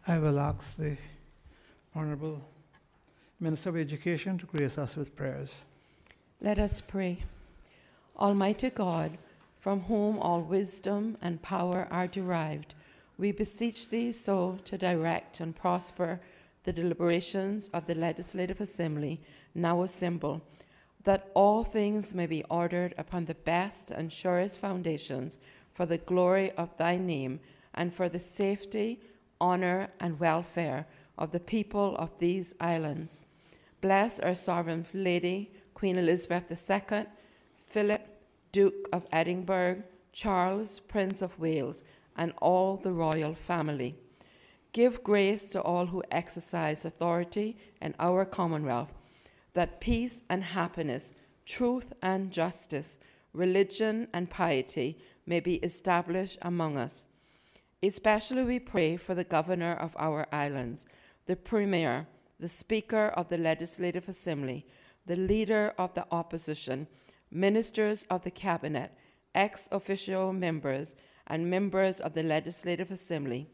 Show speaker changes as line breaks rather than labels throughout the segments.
I will ask the Honorable Minister of Education to grace us with prayers.
Let us pray. Almighty God, from whom all wisdom and power are derived, we beseech thee so to direct and prosper the deliberations of the Legislative Assembly now assembled, that all things may be ordered upon the best and surest foundations for the glory of thy name and for the safety, honor, and welfare of the people of these islands. Bless our sovereign lady, Queen Elizabeth II, Philip, Duke of Edinburgh, Charles, Prince of Wales, and all the royal family. Give grace to all who exercise authority in our Commonwealth, that peace and happiness, truth and justice, religion and piety may be established among us. Especially we pray for the governor of our islands, the premier, the speaker of the Legislative Assembly, the leader of the opposition, ministers of the cabinet, ex-officio members, and members of the Legislative Assembly,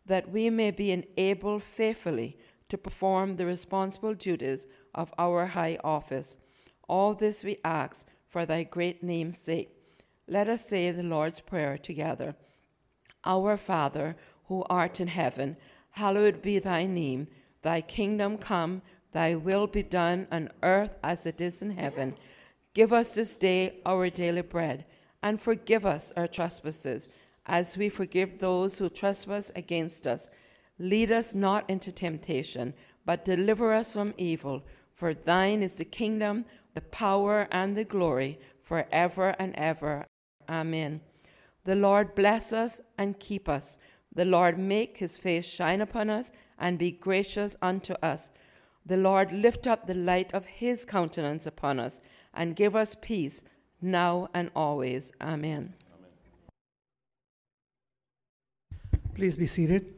that we may be enabled faithfully to perform the responsible duties of our high office. All this we ask for thy great name's sake. Let us say the Lord's Prayer together. Our Father, who art in heaven, hallowed be thy name. Thy kingdom come, thy will be done on earth as it is in heaven. Give us this day our daily bread, and forgive us our trespasses, as we forgive those who trespass against us. Lead us not into temptation, but deliver us from evil. For thine is the kingdom, the power, and the glory, forever and ever. Amen. The Lord bless us and keep us. The Lord make his face shine upon us and be gracious unto us. The Lord lift up the light of his countenance upon us and give us peace now and always. Amen.
Please be seated.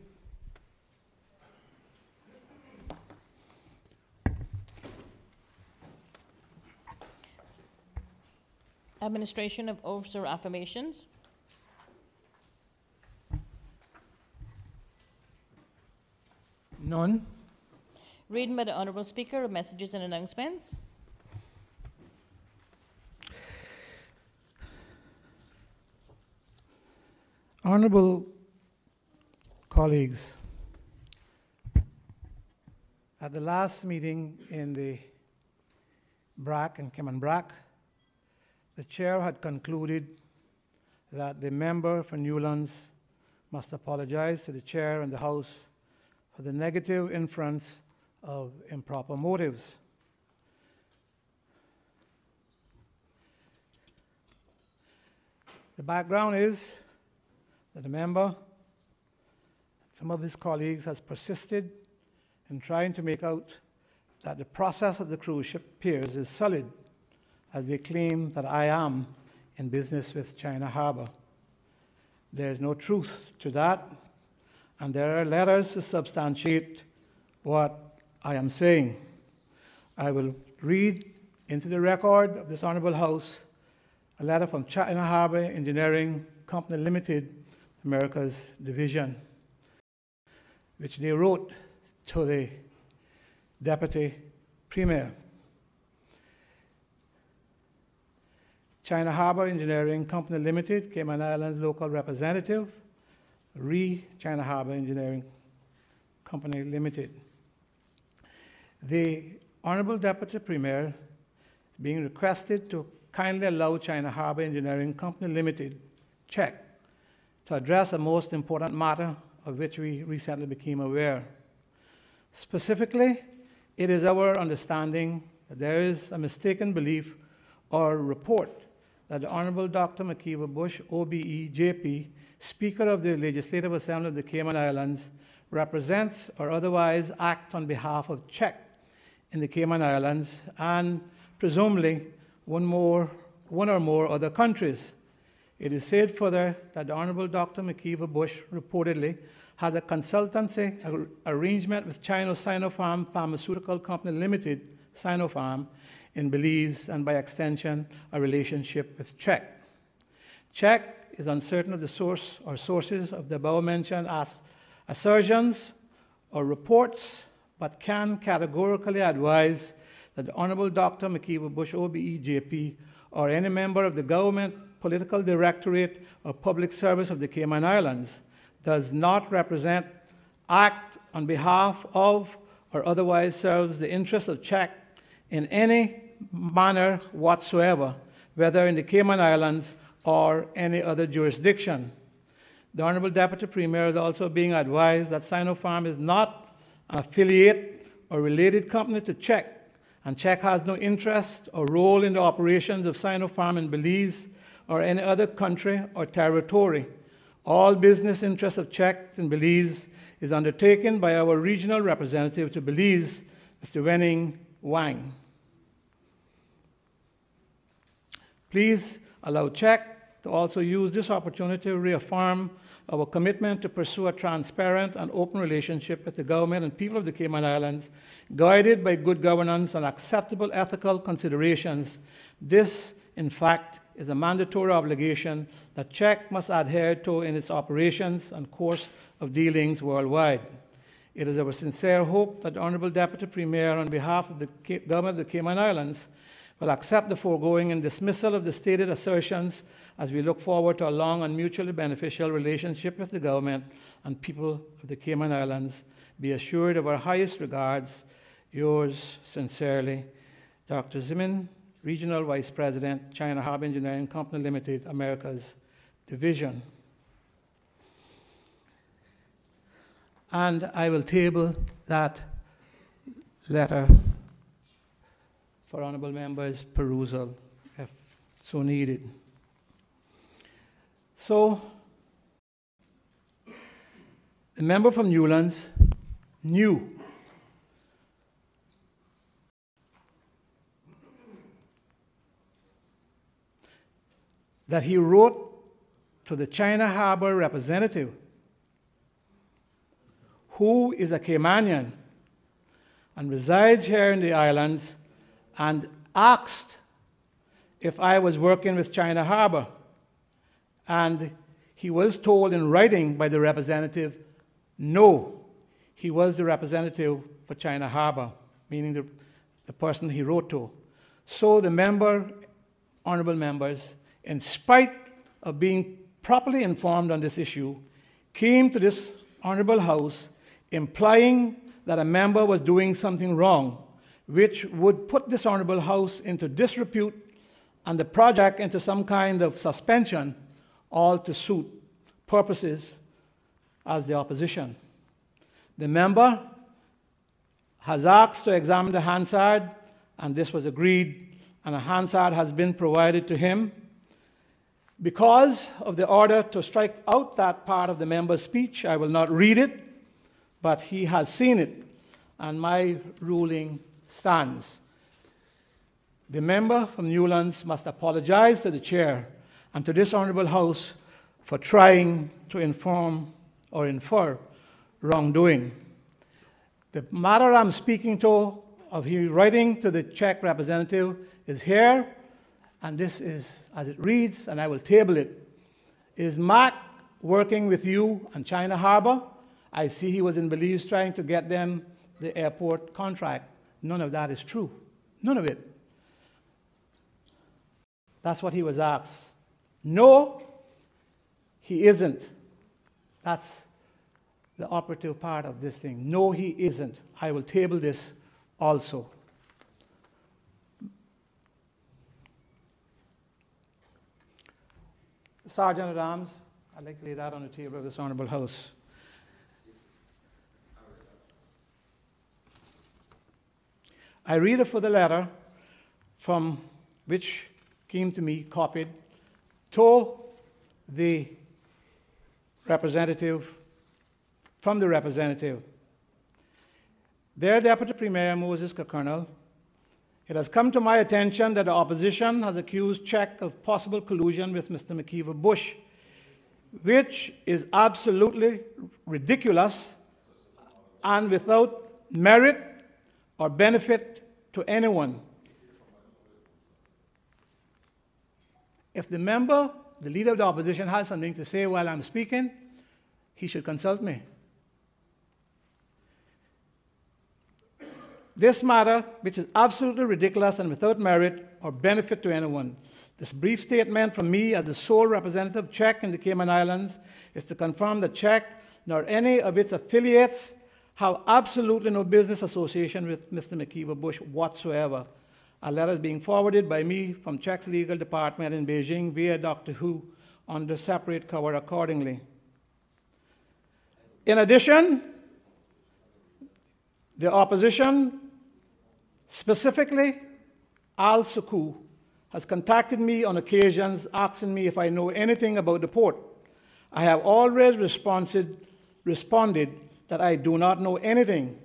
Administration of oaths or affirmations.
None.
Reading by the Honourable Speaker of messages and announcements.
Honourable colleagues, at the last meeting in the BRAC and Cayman BRAC, the chair had concluded that the member for Newlands must apologize to the chair and the House for the negative inference of improper motives. The background is that the member, some of his colleagues, has persisted in trying to make out that the process of the cruise ship piers is solid, as they claim that I am in business with China Harbor. There is no truth to that, and there are letters to substantiate what I am saying. I will read into the record of this Honourable House a letter from China Harbor Engineering Company Limited, America's division, which they wrote to the Deputy Premier. China Harbor Engineering Company Limited, Cayman Islands local representative, China Harbor Engineering Company Limited. The Honorable Deputy Premier is being requested to kindly allow China Harbor Engineering Company Limited, CHEC, to address a most important matter of which we recently became aware. Specifically, it is our understanding that there is a mistaken belief or report that the Honorable Dr. McKeever Bush, OBE, JP, Speaker of the Legislative Assembly of the Cayman Islands, represents or otherwise acts on behalf of CHEC in the Cayman Islands and presumably one or more other countries. It is said further that the Honorable Dr. McKeever Bush reportedly has a consultancy arrangement with China Sinopharm Pharmaceutical Company Limited, Sinopharm, in Belize, and by extension, a relationship with CHEC. CHEC is uncertain of the source or sources of the above-mentioned assertions or reports, but can categorically advise that the Honorable Dr. McKeever Bush, OBE, JP, or any member of the government, political directorate, or public service of the Cayman Islands does not represent, act on behalf of, or otherwise serves the interests of Czech in any manner whatsoever, whether in the Cayman Islands or any other jurisdiction. The Honorable Deputy Premier is also being advised that Sinopharm is not an affiliate or related company to Czech, and Czech has no interest or role in the operations of Sinopharm in Belize or any other country or territory. All business interests of Czech in Belize is undertaken by our regional representative to Belize, Mr. Wenning Wang. Please allow Czech to also use this opportunity to reaffirm our commitment to pursue a transparent and open relationship with the government and people of the Cayman Islands, guided by good governance and acceptable ethical considerations. This, in fact, is a mandatory obligation that Czech must adhere to in its operations and course of dealings worldwide. It is our sincere hope that the Honorable Deputy Premier, on behalf of the Government of the Cayman Islands, will accept the foregoing and dismissal of the stated assertions as we look forward to a long and mutually beneficial relationship with the government and people of the Cayman Islands. Be assured of our highest regards. Yours sincerely, Dr. Zimin, Regional Vice President, China Harbor Engineering Company Limited, Americas Division. And I will table that letter for honorable members' perusal, if so needed. So, the member from Newlands knew that he wrote to the China Harbor representative, who is a Caymanian and resides here in the islands, and asked if I was working with China Harbor. And he was told in writing by the representative, no, he was the representative for China Harbor, meaning the person he wrote to. So the member, honorable members, in spite of being properly informed on this issue, came to this honorable house implying that a member was doing something wrong, which would put this honorable house into disrepute and the project into some kind of suspension, all to suit purposes as the opposition. The member has asked to examine the Hansard, and this was agreed, and a Hansard has been provided to him. Because of the order to strike out that part of the member's speech, I will not read it, but he has seen it, and my ruling stands. The member from Newlands must apologize to the chair and to this honorable house for trying to inform or infer wrongdoing. The matter I'm speaking to, of he writing to the Czech representative, is here, and this is as it reads, and I will table it. Is Mark working with you and China Harbor? I see he was in Belize trying to get them the airport contract. None of that is true. None of it. That's what he was asked. No, he isn't. That's the operative part of this thing. No, he isn't. I will table this also. Sergeant at Arms, I'd like to lay that on the table of this honorable house. I read it for the letter from which came to me, copied, to the representative, from the representative. Dear Deputy Premier Moses Colonel, it has come to my attention that the opposition has accused Czech of possible collusion with Mr. McKeever Bush, which is absolutely ridiculous and without merit or benefit to anyone. If the member, the leader of the opposition, has something to say while I'm speaking, he should consult me. this matter, which is absolutely ridiculous and without merit or benefit to anyone. This brief statement from me as the sole representative of CHEC in the Cayman Islands is to confirm that CHEC nor any of its affiliates have absolutely no business association with Mr. McKeever Bush whatsoever. A letter is being forwarded by me from CHEC's legal department in Beijing via Dr. Hu under separate cover accordingly. In addition, the opposition, specifically Al Suku, has contacted me on occasions asking me if I know anything about the port. I have always responded that I do not know anything.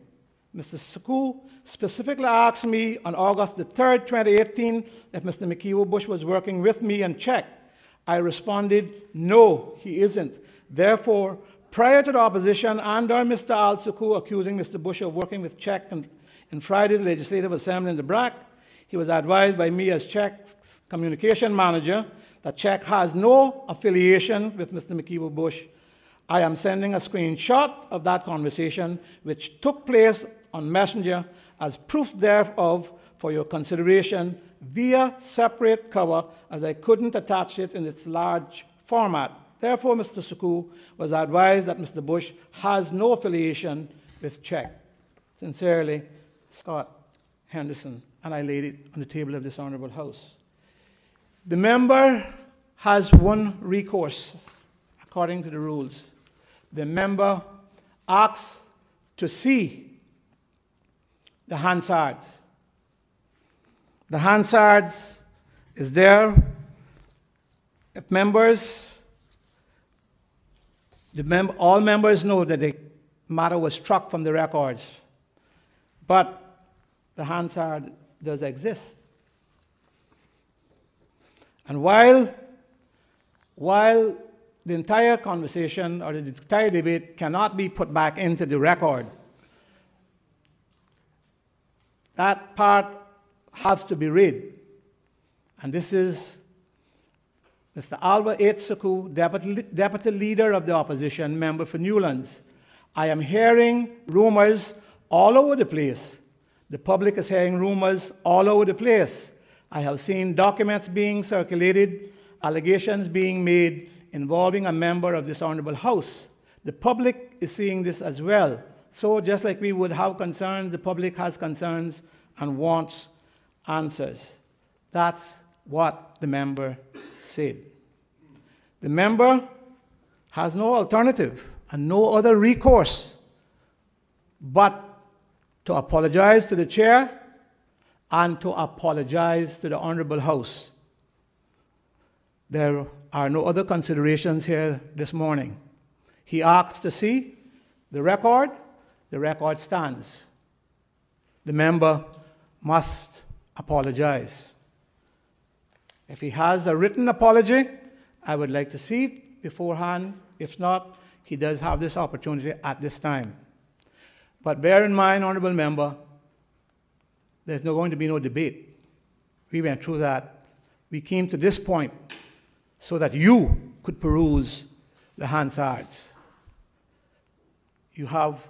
Mr. Suku specifically asked me on August the 3rd, 2018, if Mr. McKeever Bush was working with me and CHEC. I responded, no, he isn't. Therefore, prior to the opposition and or Mr. Al Suku accusing Mr. Bush of working with CHEC in Friday's Legislative Assembly in the BRAC, he was advised by me as CHEC's communication manager that CHEC has no affiliation with Mr. McKeever Bush. I am sending a screenshot of that conversation, which took place on Messenger, as proof thereof for your consideration via separate cover, as I couldn't attach it in its large format. Therefore, Mr. Suku was advised that Mr. Bush has no affiliation with CHEC. Sincerely, Scott Henderson. And I laid it on the table of this honorable House. The member has one recourse, according to the rules. The member asks to see the Hansards. The Hansards is there. If members, all members know that the matter was struck from the records, but the Hansard does exist. And while the entire conversation or the entire debate cannot be put back into the record, that part has to be read. And this is Mr. Albert H. Suku, deputy leader of the opposition, member for Newlands. I am hearing rumors all over the place. The public is hearing rumors all over the place. I have seen documents being circulated, allegations being made involving a member of this honorable House. The public is seeing this as well. So just like we would have concerns, the public has concerns and wants answers. That's what the member said. The member has no alternative and no other recourse but to apologize to the chair and to apologize to the honorable House. There are no other considerations here this morning. He asked to see the record stands. The member must apologize. If he has a written apology, I would like to see it beforehand. If not, he does have this opportunity at this time. But bear in mind, honorable member, there's not going to be no debate. We went through that. We came to this point so that you could peruse the Hansards. You have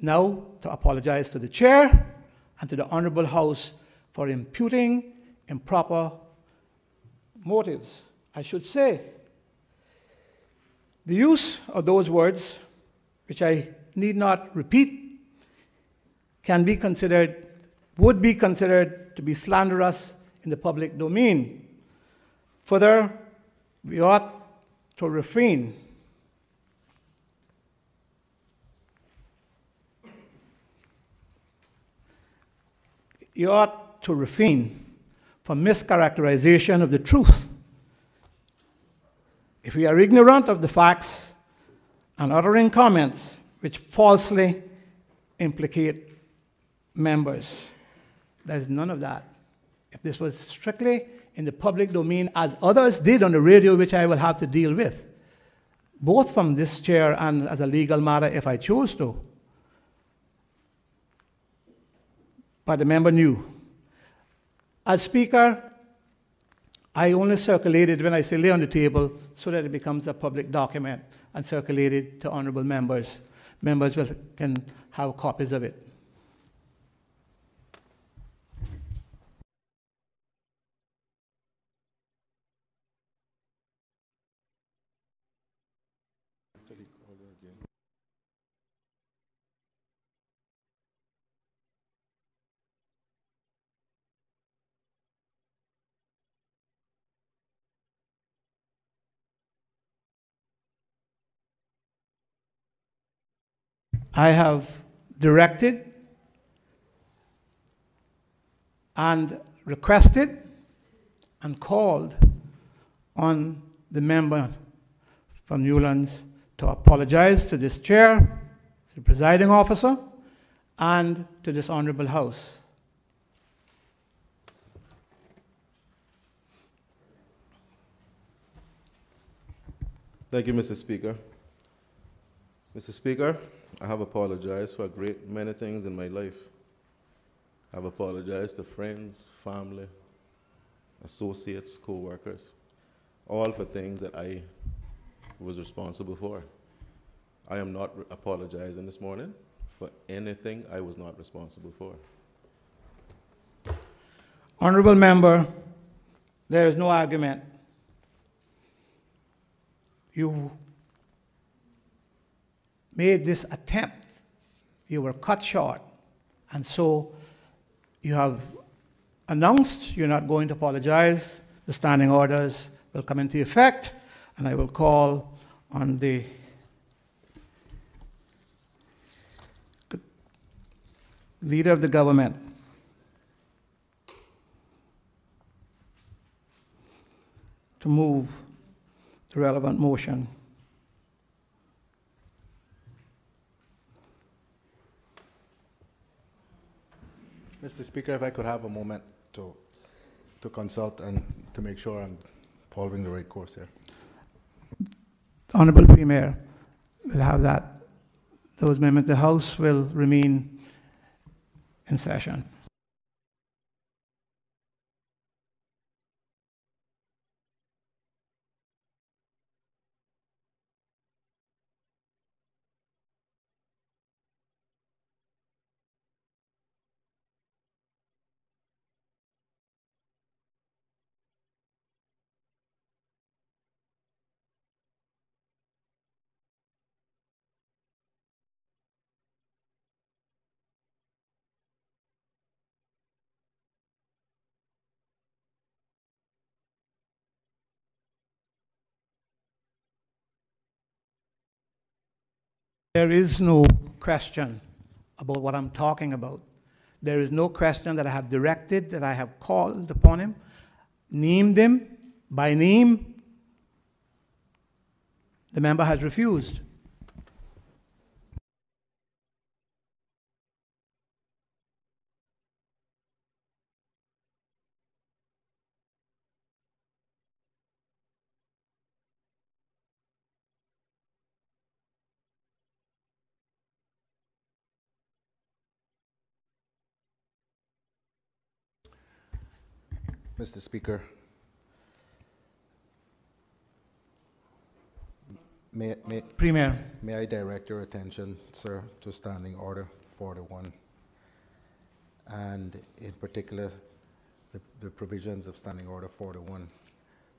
now to apologize to the chair and to the honorable House for imputing improper motives. I should say, the use of those words, which I need not repeat, would be considered to be slanderous in the public domain. Further, we ought to refrain from mischaracterization of the truth. If we are ignorant of the facts and uttering comments which falsely implicate members, there is none of that. If this was strictly in the public domain, as others did on the radio, which I will have to deal with, both from this chair and as a legal matter if I chose to. But the member knew. As Speaker, I only circulated when I say lay on the table so that it becomes a public document and circulated to honorable members. Members can have copies of it. I have directed and requested and called on the member from Newlands to apologize to this chair, to the presiding officer, and to this honorable House.
Thank you, Mr. Speaker. Mr. Speaker, I have apologized for a great many things in my life. I've apologized to friends, family, associates, co-workers, all for things that I was responsible for. I am not apologizing this morning for anything I was not responsible for.
Honorable member, there is no argument. You made this attempt. You were cut short. And so you have announced you're not going to apologize. The standing orders will come into effect, and I will call on the leader of the government to move the relevant motion.
Mr. Speaker, if I could have a moment to consult and to make sure I'm following the right course here.
Honorable Premier will have those amendments. The House will remain in session. There is no question about what I'm talking about. There is no question that I have directed, that I have called upon him, named him by name. The member has refused.
Mr. Speaker,
Premier.
May I direct your attention, sir, to Standing Order 41, and in particular, the provisions of Standing Order 41,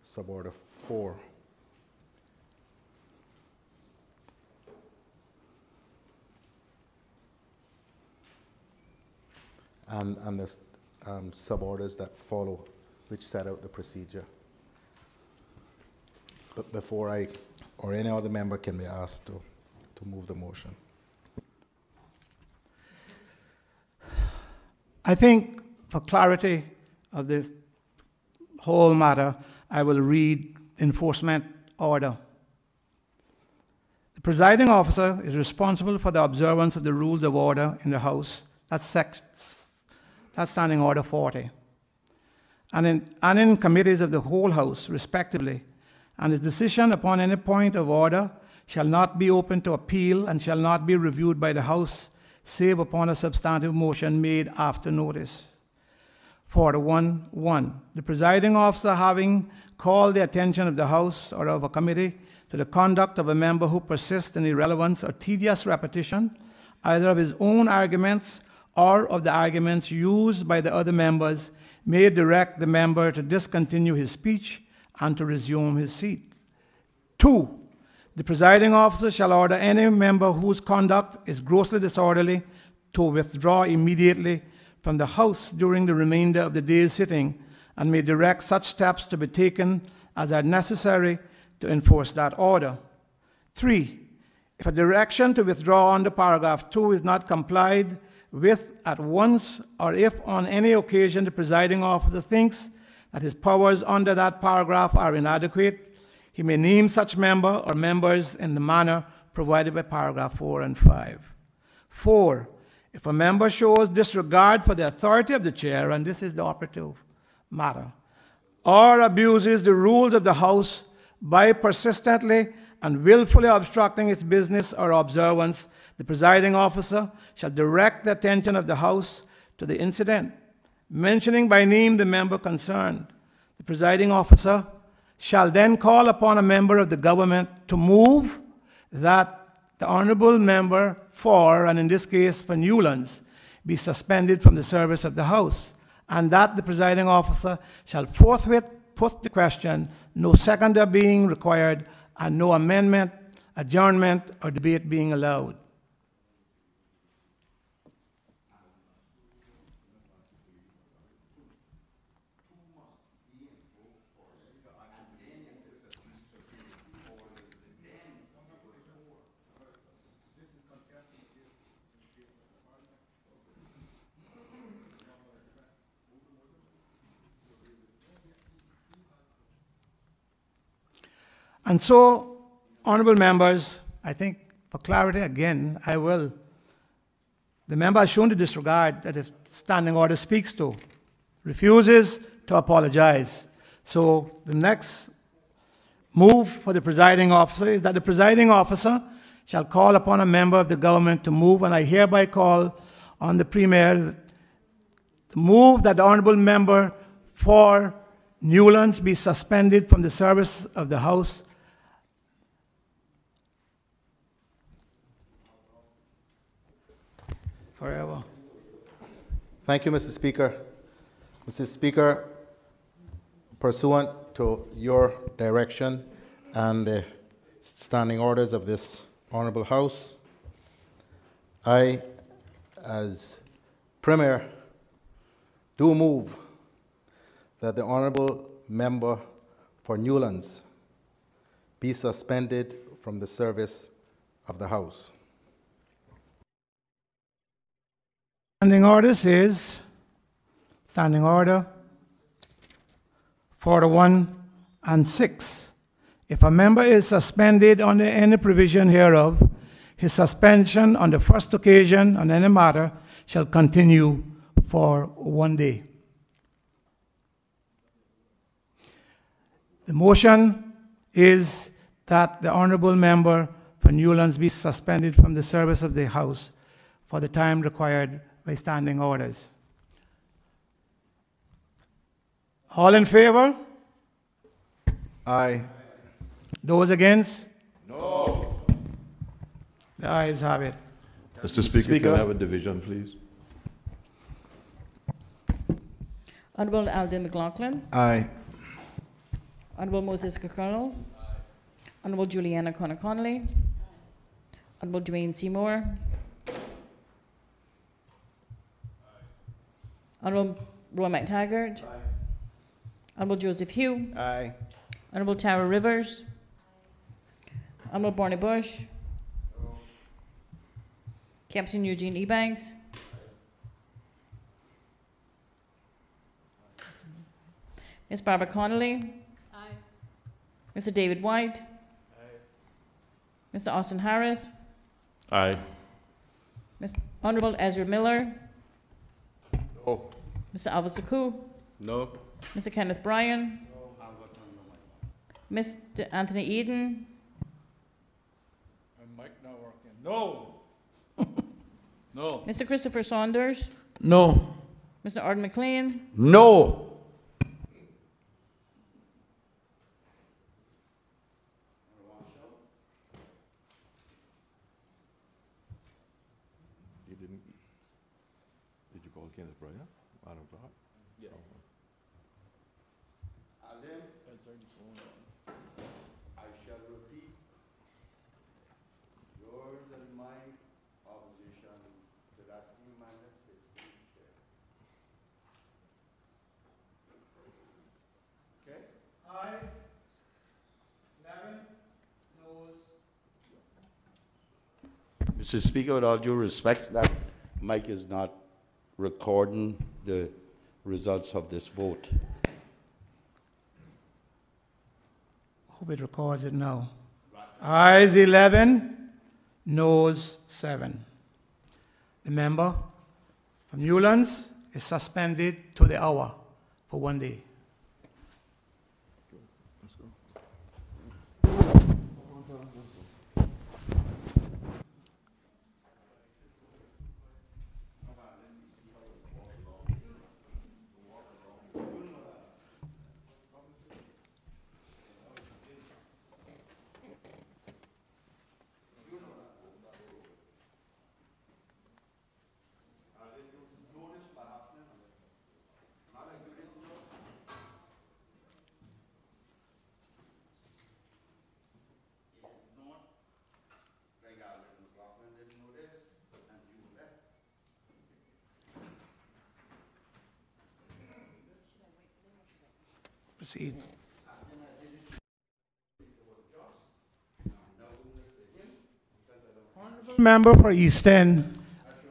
Suborder 4. And the suborders that follow, which set out the procedure. But before I or any other member can be asked to move the motion.
I think for clarity of this whole matter, I will read enforcement order. The presiding officer is responsible for the observance of the rules of order in the House. That's Standing Order 40. And in committees of the whole House, respectively, and his decision upon any point of order shall not be open to appeal and shall not be reviewed by the House, save upon a substantive motion made after notice. 41.1. The presiding officer, having called the attention of the House or of a committee to the conduct of a member who persists in irrelevance or tedious repetition, either of his own arguments or of the arguments used by the other members, may direct the member to discontinue his speech and to resume his seat. 2. The presiding officer shall order any member whose conduct is grossly disorderly to withdraw immediately from the House during the remainder of the day's sitting, and may direct such steps to be taken as are necessary to enforce that order. 3. If a direction to withdraw under paragraph 2 is not complied with at once, or if on any occasion the presiding officer thinks that his powers under that paragraph are inadequate, he may name such member or members in the manner provided by paragraph 4 and 5. 4, if a member shows disregard for the authority of the chair, and this is the operative matter, or abuses the rules of the House by persistently and willfully obstructing its business or observance, the presiding officer shall direct the attention of the House to the incident, mentioning by name the member concerned. The presiding officer shall then call upon a member of the government to move that the honorable member for, and in this case for Newlands, be suspended from the service of the House, and that the presiding officer shall forthwith put the question, no seconder being required, and no amendment, adjournment, or debate being allowed. And so, honorable members, I think for clarity again, the member has shown the disregard that the standing order speaks to, refuses to apologize. So the next move for the presiding officer is that the presiding officer shall call upon a member of the government to move, and I hereby call on the Premier to move that the honorable member for Newlands be suspended from the service of the House forever.
Thank you, Mr. Speaker. Mr. Speaker, pursuant to your direction and the standing orders of this Honorable House, I, as Premier, do move that the Honorable Member for Newlands be suspended from the service of the House.
Standing order says, standing order 41 and 6. If a member is suspended under any provision hereof, his suspension on the first occasion on any matter shall continue for 1 day. The motion is that the honorable member for Newlands be suspended from the service of the House for the time required by standing orders. All in favor?
Aye.
Those against? No. The ayes have it.
Mr. Speaker, can I have a division, please?
Honourable Alden McLaughlin.
Aye.
Honourable Moses Kirkconnell. Honourable Juliana Connolly. Honourable Dwayne Seymour. Honourable Roy McTaggart. Honourable Joseph Hugh.
Aye.
Honourable Tara Rivers. Honourable Barney Bush. No. Captain Eugene Ebanks. Ms. Barbara Connolly. Aye. Mr. David White. Aye. Mr. Austin Harris.
Aye.
Honourable Ezra Miller.
No.
Mr. Alva Saku.
No.
Mr. Kenneth Bryan. Mr. Anthony Eden.
My mic not working. No. No.
Mr. Christopher Saunders.
No.
Mr. Arden McLean.
No.
You didn't. Did you call Kenneth Bryan? I don't know. Yeah.
Alden, I shall repeat yours and my opposition to that same man that sits in the chair. Okay? Ayes. 11. Noes.
Mr. Speaker, with all due respect, that mic is not recording the results of this vote.
Hope it records it now. Ayes 11, noes 7. The member from Newlands is suspended to the hour for 1 day. Proceed. Honourable member for East End,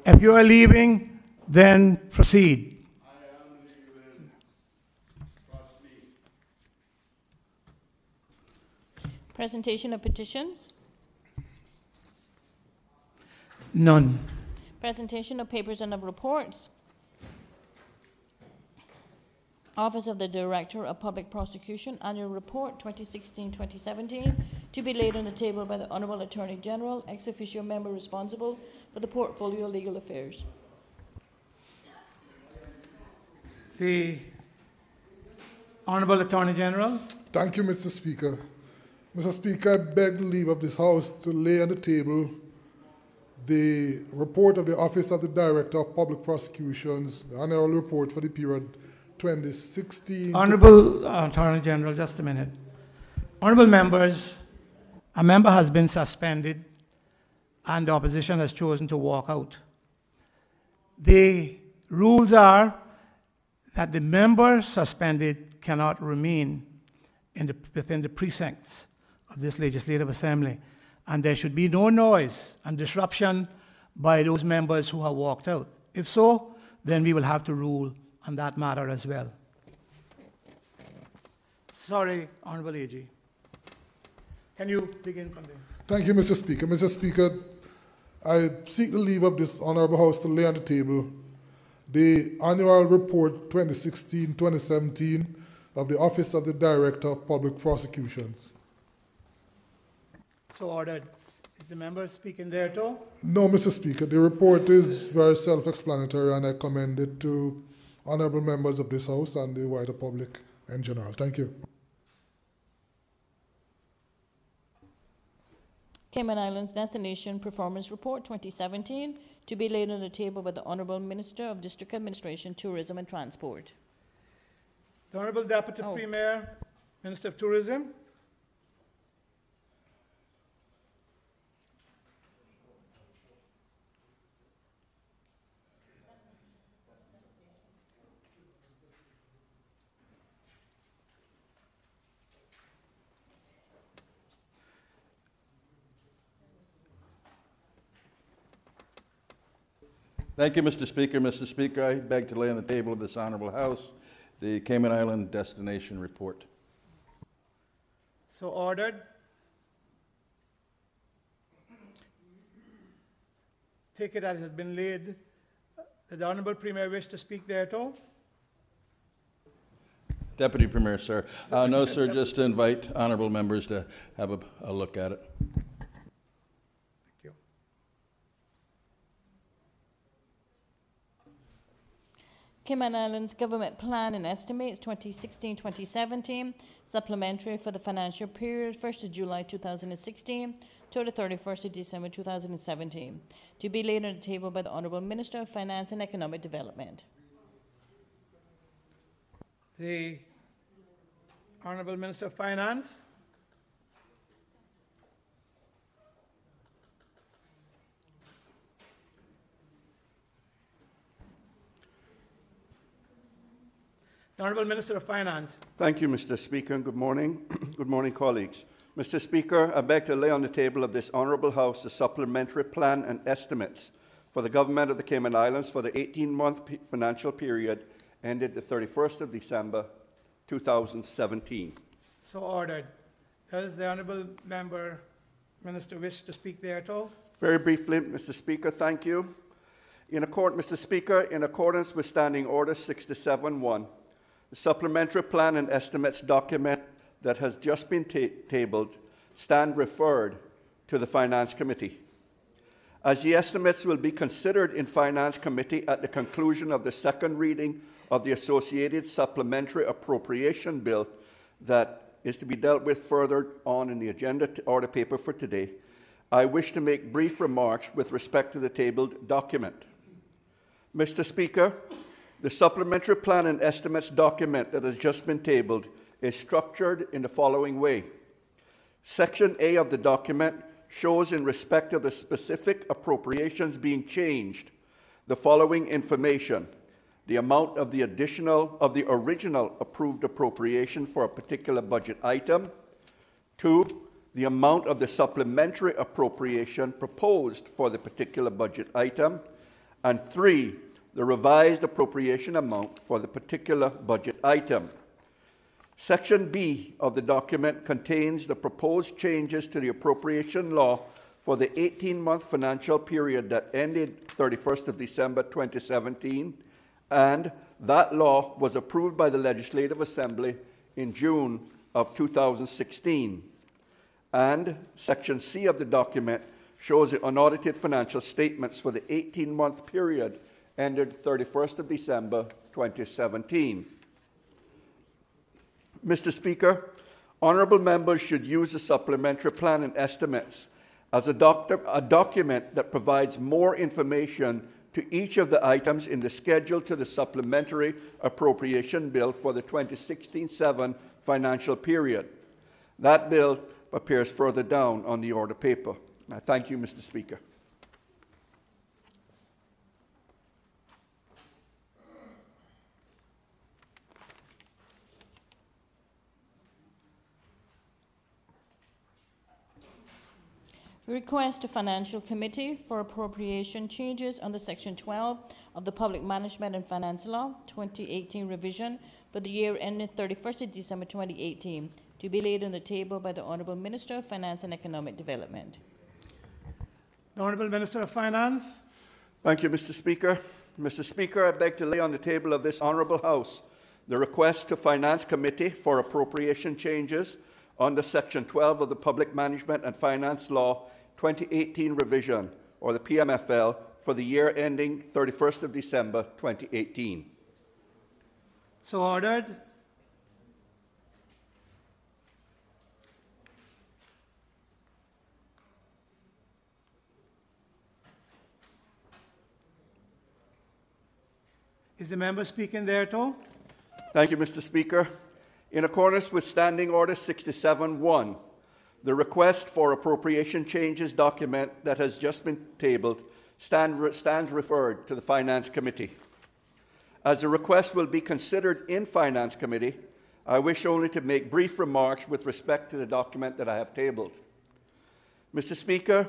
if you are leaving, then proceed.
Presentation of petitions.
None.
Presentation of papers and of reports. Office of the Director of Public Prosecution, Annual Report 2016-2017, to be laid on the table by the Honourable Attorney General, ex officio member responsible for the Portfolio Legal Affairs.
The Honourable Attorney General.
Thank you, Mr. Speaker. Mr. Speaker, I beg the leave of this House to lay on the table the report of the Office of the Director of Public Prosecutions, the annual report for the period 2016.
Honourable Attorney General, just a minute. Honourable members, a member has been suspended and the opposition has chosen to walk out. The rules are that the member suspended cannot remain within the precincts of this Legislative Assembly, and there should be no noise and disruption by those members who have walked out. If so, then we will have to rule on that matter as well. Sorry, Honourable AG. Can you begin from there?
Thank you, Mr. Speaker. Mr. Speaker, I seek the leave of this Honourable House to lay on the table the annual report 2016-2017 of the Office of the Director of Public Prosecutions.
So ordered. Is the member speaking there too?
No, Mr. Speaker. The report is very self-explanatory, and I commend it to honourable members of this House and the wider public in general. Thank you.
Cayman Islands Destination Performance Report 2017, to be laid on the table by the Honourable Minister of District Administration, Tourism and Transport.
The Honourable Deputy Premier, Minister of Tourism.
Thank you, Mr. Speaker. Mr. Speaker, I beg to lay on the table of this Honourable House the Cayman Island Destination Report.
So ordered. Take it as it has been laid. Does the Honourable Premier wish to speak there too?
Deputy Premier, sir. No, sir, just to invite honourable members to have a look at it.
Thank you.
Cayman Islands Government Plan and Estimates 2016-2017, supplementary for the financial period 1st of July 2016 to the 31st of December 2017, to be laid on the table by the Honourable Minister of Finance and Economic Development.
The Honourable Minister of Finance. The Honourable Minister of Finance.
Thank you, Mr. Speaker, and good morning. Good morning, colleagues.
Mr. Speaker, I beg to lay on the table of this Honourable House the supplementary plan and estimates for the Government of the Cayman Islands for the 18-month financial period ended the 31st of December 2017.
So ordered. Does the Honourable Member Minister wish to speak thereto?
Very briefly, Mr. Speaker, thank you. Mr. Speaker, in accordance with Standing Order 67-1, the supplementary plan and estimates document that has just been tabled stand referred to the Finance Committee. As the estimates will be considered in Finance Committee at the conclusion of the second reading of the associated supplementary appropriation bill that is to be dealt with further on in the agenda order paper for today, I wish to make brief remarks with respect to the tabled document. Mr. Speaker, the supplementary plan and estimates document that has just been tabled is structured in the following way. Section A of the document shows in respect of the specific appropriations being changed the following information: the amount of the original approved appropriation for a particular budget item; 2, the amount of the supplementary appropriation proposed for the particular budget item; and 3, the revised appropriation amount for the particular budget item. Section B of the document contains the proposed changes to the appropriation law for the 18-month financial period that ended 31st of December 2017, and that law was approved by the Legislative Assembly in June of 2016. And Section C of the document shows the unaudited financial statements for the 18-month period ended 31st of December 2017. Mr. Speaker, honourable members should use the supplementary plan and estimates as a document that provides more information to each of the items in the schedule to the supplementary appropriation bill for the 2016-17 financial period. That bill appears further down on the order paper. I thank you, Mr. Speaker.
Request to Financial Committee for appropriation changes under Section 12 of the Public Management and Finance Law 2018 revision for the year ending 31st December 2018 to be laid on the table by the Honourable Minister of Finance and Economic Development.
The Honourable Minister of Finance.
Thank you, Mr. Speaker. Mr. Speaker, I beg to lay on the table of this Honourable House the request to Finance Committee for appropriation changes under Section 12 of the Public Management and Finance Law 2018 revision, or the PMFL, for the year ending 31st of December 2018.
So ordered. Is the member speaking thereto?
Thank you, Mr. Speaker. In accordance with Standing Order 67-1, the request for appropriation changes document that has just been tabled stands referred to the Finance Committee. As the request will be considered in Finance Committee, I wish only to make brief remarks with respect to the document that I have tabled. Mr. Speaker,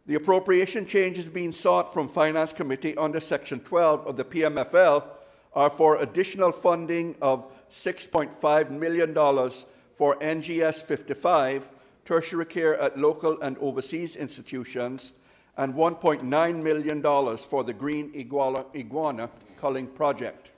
the appropriation changes being sought from Finance Committee under Section 12 of the PMFL are for additional funding of $6.5 million for NGS 55, tertiary care at local and overseas institutions, and $1.9 million for the Green Iguana culling project.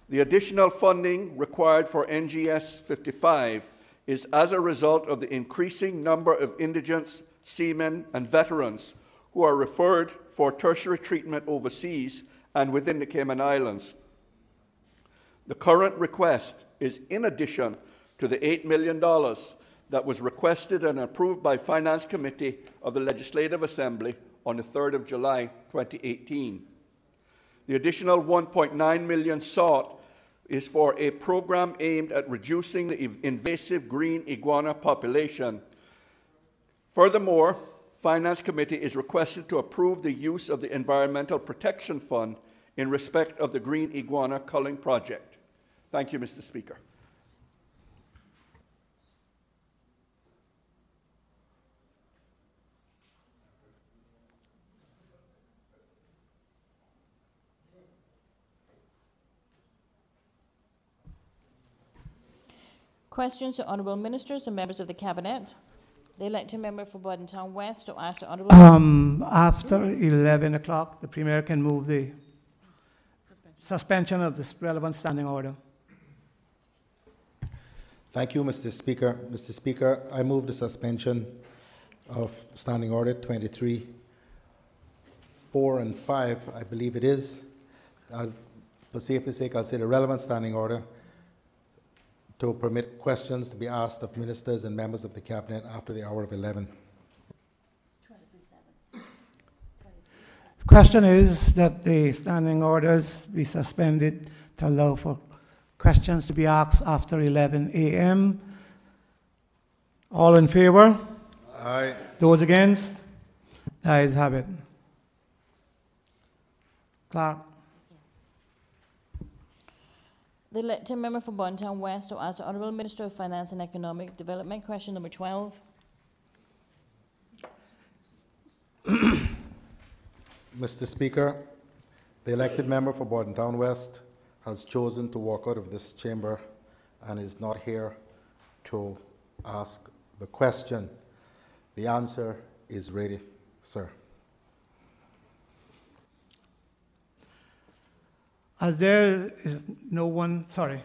The additional funding required for NGS 55 is as a result of the increasing number of indigents, seamen, and veterans who are referred for tertiary treatment overseas and within the Cayman Islands. The current request is in addition to the $8 million that was requested and approved by Finance Committee of the Legislative Assembly on the 3rd of July 2018. The additional $1.9 million sought is for a program aimed at reducing the invasive green iguana population. Furthermore, Finance Committee is requested to approve the use of the Environmental Protection Fund in respect of the Green Iguana culling project. Thank you, Mr. Speaker.
Questions to honourable ministers and members of the cabinet. The elected member for Borden Town West to ask the honourable.
After 11 o'clock, the Premier can move the suspension of this relevant standing order.
Thank you, Mr. Speaker. Mr. Speaker, I move the suspension of Standing Order 23, 4 and 5, I believe it is. For safety's sake, I'll say the relevant standing order to permit questions to be asked of ministers and members of the Cabinet after the hour of 11.
The question is that the standing orders be suspended to allow for questions to be asked after 11 a.m. All in favor?
Aye.
Those against? The ayes have it. Clerk.
The elected member for Borden Town West to ask the honourable Minister of Finance and Economic Development. Question number 12.
Mr. Speaker, the elected member for Borden Town West has chosen to walk out of this chamber and is not here to ask the question. The answer is ready, sir.
As there is no one, sorry,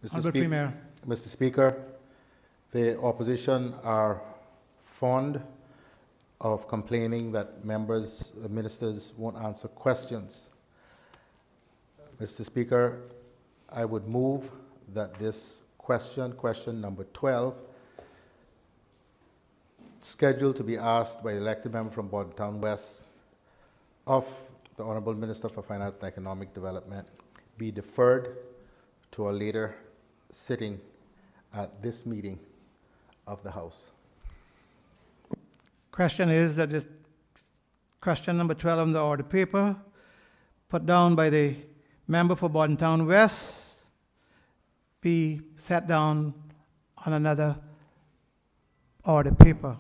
Mr.
Premier.
Mr. Speaker, the opposition are fond of complaining that ministers won't answer questions. Mr. Speaker, I would move that this question number 12, scheduled to be asked by the elected member from Borden Town West of the Honourable Minister for Finance and Economic Development, be deferred to a later sitting at this meeting of the House.
Question is that this question number 12 on the order paper, put down by the member for Borden Town West, be set down on another order paper.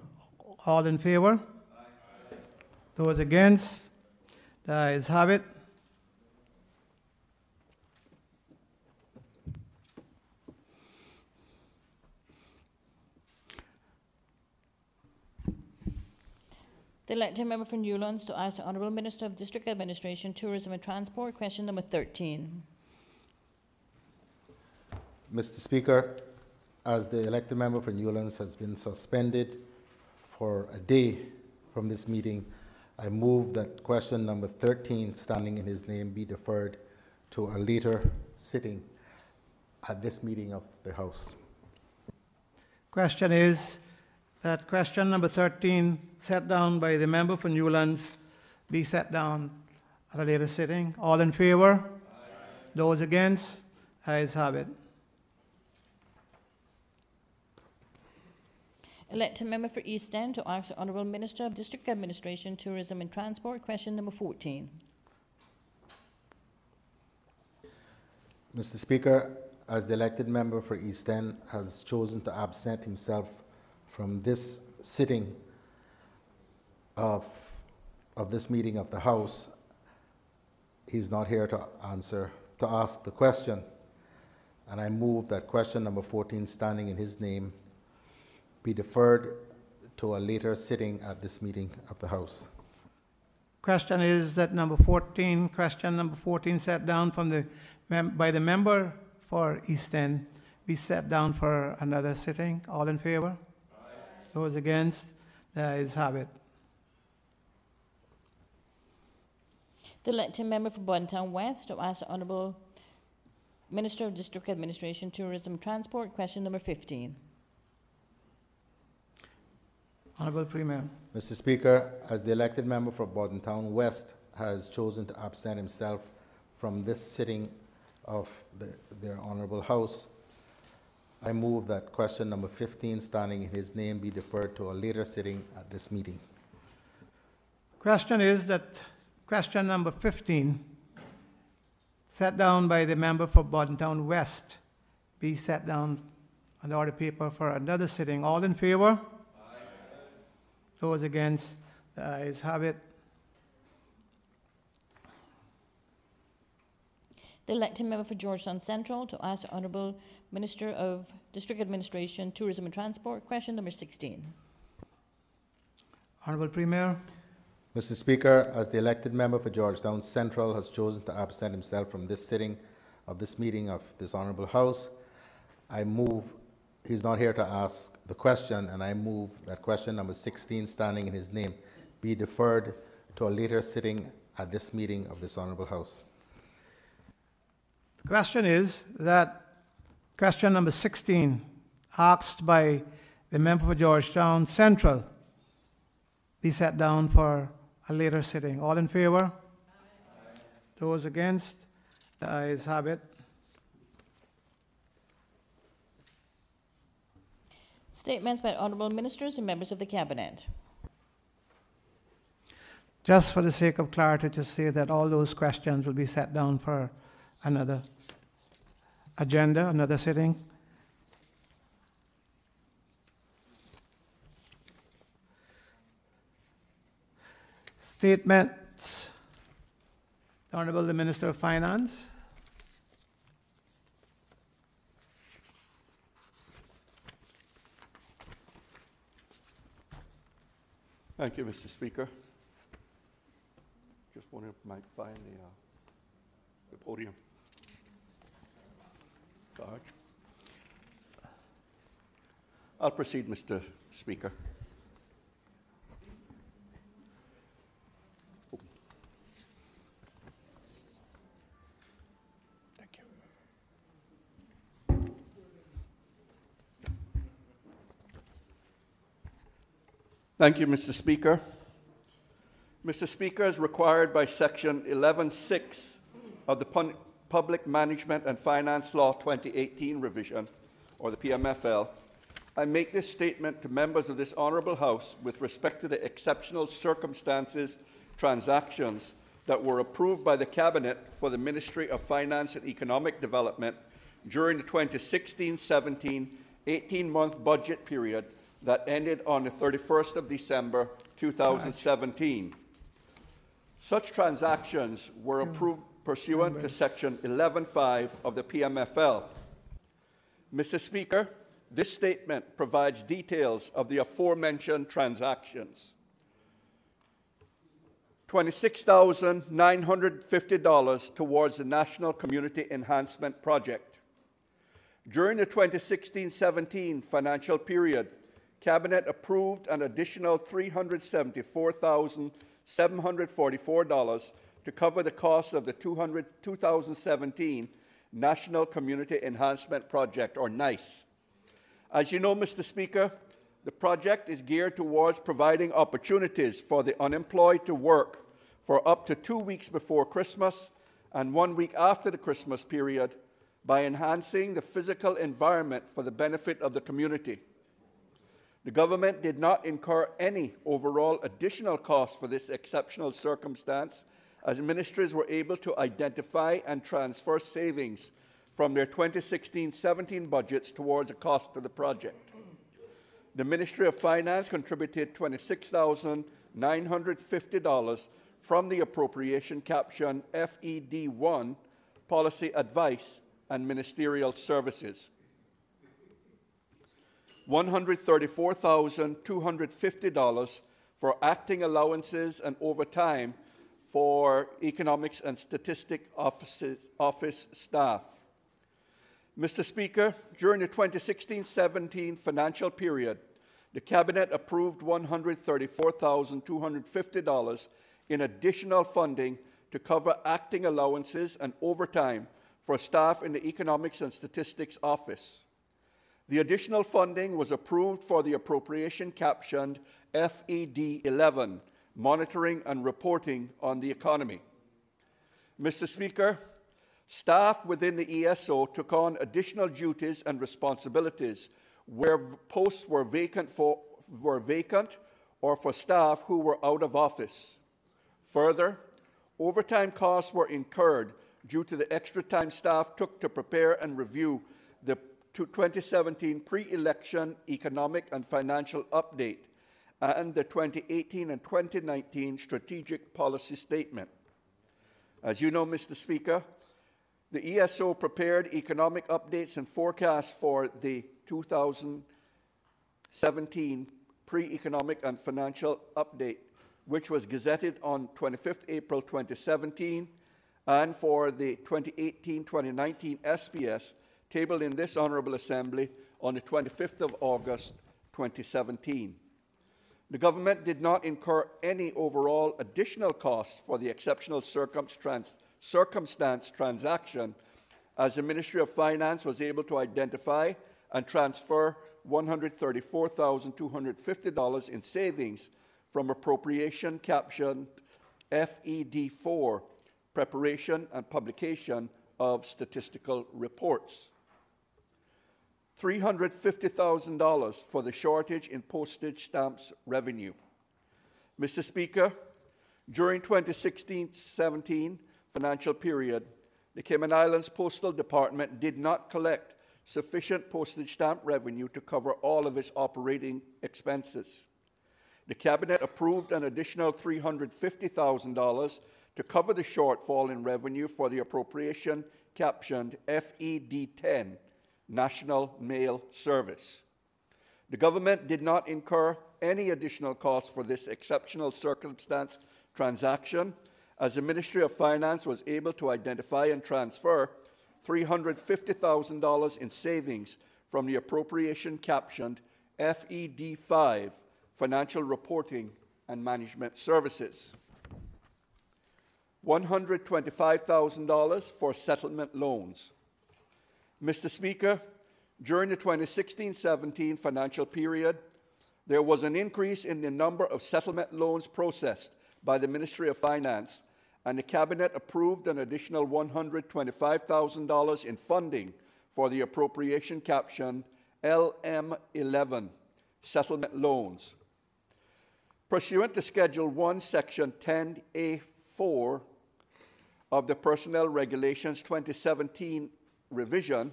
All in favor? Aye. Those against? The ayes have it.
The elected member for Newlands to ask the Honourable Minister of District Administration, Tourism and Transport. Question number 13.
Mr. Speaker, as the elected member for Newlands has been suspended for a day from this meeting, I move that question number 13, standing in his name, be deferred to a later sitting at this meeting of the House.
Question is that question number 13, set down by the member for Newlands, be set down at a later sitting. All in favor? Aye. Those against? Ayes have it.
Elected member for East End to ask the Honourable Minister of District Administration, Tourism and Transport. Question number 14.
Mr. Speaker, as the elected member for East End has chosen to absent himself from this sitting of this meeting of the House, he's not here to ask the question. And I move that question number 14, standing in his name, be deferred to a later sitting at this meeting of the House.
Question is that question number 14 set down from by the member for East End be set down for another sitting. All in favor? Aye. Those against? The ayes have it.
The elected member for Borden Town West to ask the Honourable Minister of District Administration, Tourism and Transport. Question number 15.
Honourable Premier.
Mr. Speaker, as the elected member for Borden Town West has chosen to absent himself from this sitting of their Honourable House, I move that question number 15, standing in his name, be deferred to a later sitting at this meeting.
Question is that question number 15, set down by the member for Borden Town West, be set down on the order paper for another sitting. All in favor? Those against? The ayes have it.
The elected member for Georgetown Central to ask the Honourable Minister of District Administration, Tourism and Transport. Question number 16.
Honourable Premier.
Mr. Speaker, as the elected member for Georgetown Central has chosen to absent himself from this sitting of this meeting of this Honourable House, I move, he's not here to ask the question, and I move that question number 16, standing in his name, be deferred to a later sitting at this meeting of this Honourable House.
The question is that question number 16, asked by the member for Georgetown Central, be set down for a later sitting. All in favor? Aye. Those against? The ayes have it.
Statements by Honourable Ministers and members of the Cabinet.
Just for the sake of clarity, to say that all those questions will be set down for another agenda, another sitting. Statement. Honourable the Minister of Finance.
Thank you, Mr. Speaker. Just wondering if I might find the podium. Sarge. I'll proceed, Mr. Speaker.
Thank you.
Thank you, Mr. Speaker. Mr. Speaker, as required by Section 11(6) of the Public Management and Finance Law 2018 revision, or the PMFL, I make this statement to members of this Honourable House with respect to the exceptional circumstances transactions that were approved by the Cabinet for the Ministry of Finance and Economic Development during the 2016-17 18-month budget period that ended on the 31st of December 2017. Such transactions were approved pursuant to Section 11(5) of the PMFL. Mr. Speaker, this statement provides details of the aforementioned transactions. $26,950 towards the National Community Enhancement Project. During the 2016-17 financial period, Cabinet approved an additional $374,744 to cover the costs of the 2017 National Community Enhancement Project, or NICE. As you know, Mr. Speaker, the project is geared towards providing opportunities for the unemployed to work for up to 2 weeks before Christmas and 1 week after the Christmas period by enhancing the physical environment for the benefit of the community. The government did not incur any overall additional costs for this exceptional circumstance, as ministries were able to identify and transfer savings from their 2016-17 budgets towards the cost of the project. The Ministry of Finance contributed $26,950 from the appropriation caption FED1, Policy Advice and Ministerial Services. $134,250 for acting allowances and overtime for Economics and Statistics Office staff. Mr. Speaker, during the 2016-17 financial period, the Cabinet approved $134,250 in additional funding to cover acting allowances and overtime for staff in the Economics and Statistics Office. The additional funding was approved for the appropriation captioned FED11, Monitoring and Reporting on the Economy. Mr. Speaker, staff within the ESO took on additional duties and responsibilities where posts were vacant or for staff who were out of office. Further, overtime costs were incurred due to the extra time staff took to prepare and review the 2017 pre-election economic and financial update and the 2018 and 2019 strategic policy statement. As you know, Mr. Speaker, The ESO prepared economic updates and forecasts for the 2017 pre-economic and financial update, which was gazetted on 25th April 2017, and for the 2018-2019 SPS, tabled in this Honourable Assembly on the 25th of August 2017. The Government did not incur any overall additional costs for the exceptional circumstance transaction, as the Ministry of Finance was able to identify and transfer $134,250 in savings from appropriation captioned FED4, Preparation and Publication of Statistical Reports. $350,000 for the shortage in postage stamps revenue. Mr. Speaker, during 2016-17 financial period, the Cayman Islands Postal Department did not collect sufficient postage stamp revenue to cover all of its operating expenses. The Cabinet approved an additional $350,000 to cover the shortfall in revenue for the appropriation captioned FED10, National Mail Service. The Government did not incur any additional costs for this exceptional circumstance transaction, as the Ministry of Finance was able to identify and transfer $350,000 in savings from the appropriation captioned FED5, Financial Reporting and Management Services. $125,000 for settlement loans. Mr. Speaker, during the 2016-17 financial period, there was an increase in the number of settlement loans processed by the Ministry of Finance, and the Cabinet approved an additional $125,000 in funding for the appropriation caption LM11, settlement loans. Pursuant to Schedule 1, Section 10A4 of the Personnel Regulations 2017 revision,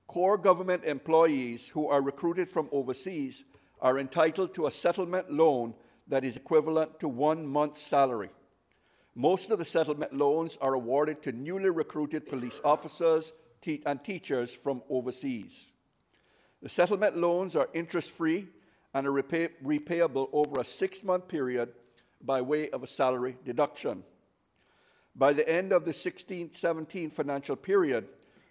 core government employees who are recruited from overseas are entitled to a settlement loan that is equivalent to 1 month's salary. Most of the settlement loans are awarded to newly recruited police officers and teachers from overseas. The settlement loans are interest-free and are repayable over a 6-month period by way of a salary deduction. By the end of the 16-17 financial period,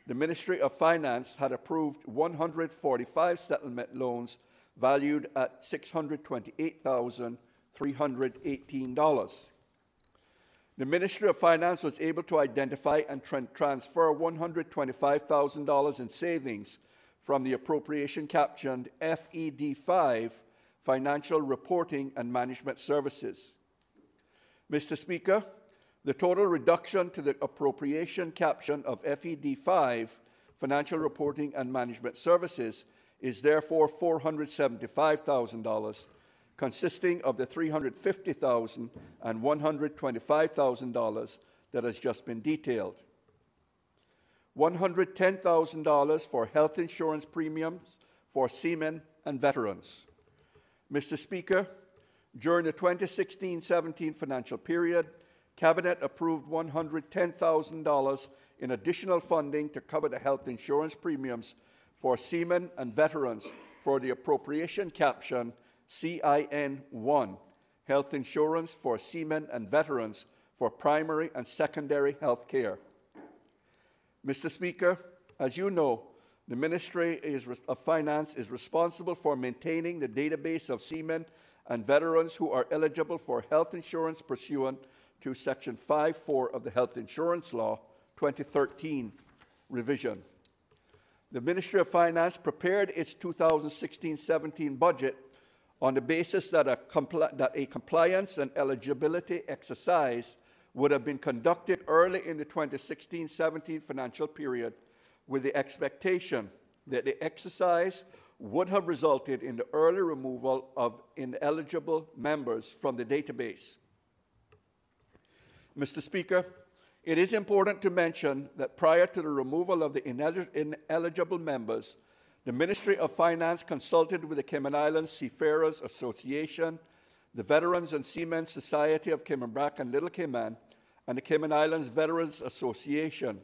the Ministry of Finance had approved 145 settlement loans valued at $628,318. The Ministry of Finance was able to identify and transfer $125,000 in savings from the appropriation captioned FED5, Financial Reporting and Management Services. Mr. Speaker, the total reduction to the appropriation caption of FED5, Financial Reporting and Management Services, is therefore $475,000, consisting of the $350,000 and $125,000 that has just been detailed. $110,000 for health insurance premiums for seamen and veterans. Mr. Speaker, during the 2016-17 financial period, Cabinet approved $110,000 in additional funding to cover the health insurance premiums for seamen and veterans for the appropriation caption CIN1, Health Insurance for Seamen and Veterans for Primary and Secondary Health Care. Mr. Speaker, as you know, the Ministry of Finance is responsible for maintaining the database of seamen and veterans who are eligible for health insurance pursuant to Section 5.4 of the Health Insurance Law 2013 revision. The Ministry of Finance prepared its 2016-17 budget on the basis that a compliance and eligibility exercise would have been conducted early in the 2016-17 financial period, with the expectation that the exercise would have resulted in the early removal of ineligible members from the database. Mr. Speaker, it is important to mention that prior to the removal of the ineligible members, the Ministry of Finance consulted with the Cayman Islands Seafarers Association, the Veterans and Seamen Society of Cayman Brac and Little Cayman, and the Cayman Islands Veterans Association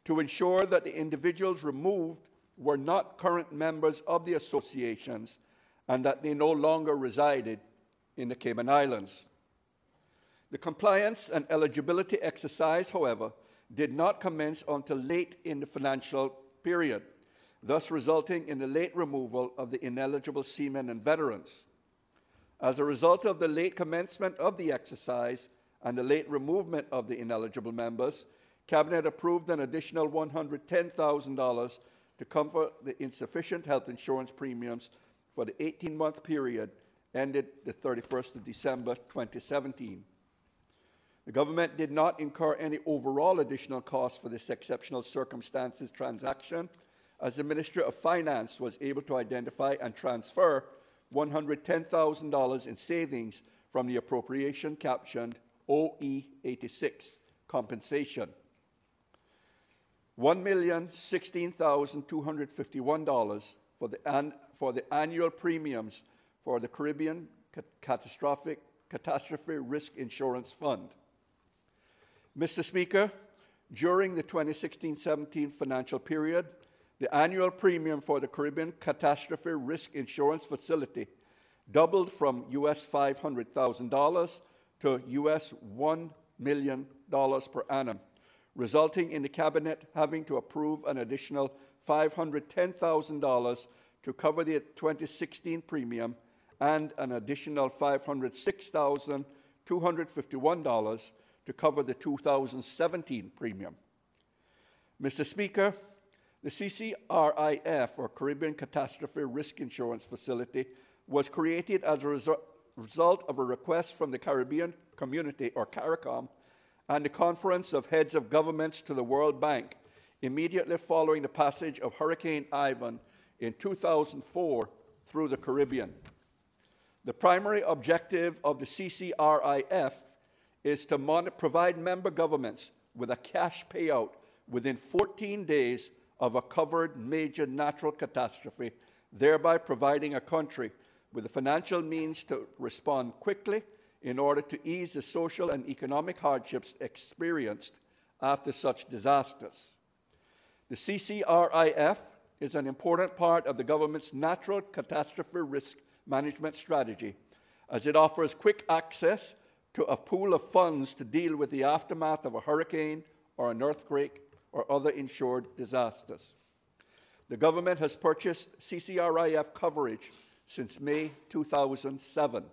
to ensure that the individuals removed were not current members of the associations and that they no longer resided in the Cayman Islands. The compliance and eligibility exercise, however, did not commence until late in the financial period, thus resulting in the late removal of the ineligible seamen and veterans. As a result of the late commencement of the exercise and the late removal of the ineligible members, Cabinet approved an additional $110,000 to cover the insufficient health insurance premiums for the 18-month period ended the 31st of December 2017. The government did not incur any overall additional costs for this exceptional circumstances transaction, as the Ministry of Finance was able to identify and transfer $110,000 in savings from the appropriation captioned OE86 compensation. $1,016,251 for the annual premiums for the Caribbean Catastrophe Risk Insurance Fund. Mr. Speaker, during the 2016-17 financial period, the annual premium for the Caribbean Catastrophe Risk Insurance Facility doubled from US $500,000 to US $1 million per annum, resulting in the Cabinet having to approve an additional $510,000 to cover the 2016 premium and an additional $506,251 to cover the 2017 premium. Mr. Speaker, the CCRIF, or Caribbean Catastrophe Risk Insurance Facility, was created as a result of a request from the Caribbean Community, or CARICOM, and the Conference of Heads of Governments to the World Bank immediately following the passage of Hurricane Ivan in 2004 through the Caribbean. The primary objective of the CCRIF is to provide member governments with a cash payout within 14 days of a covered major natural catastrophe, thereby providing a country with the financial means to respond quickly in order to ease the social and economic hardships experienced after such disasters. The CCRIF is an important part of the government's natural catastrophe risk management strategy, as it offers quick access to a pool of funds to deal with the aftermath of a hurricane or an earthquake or other insured disasters. The government has purchased CCRIF coverage since May 2007.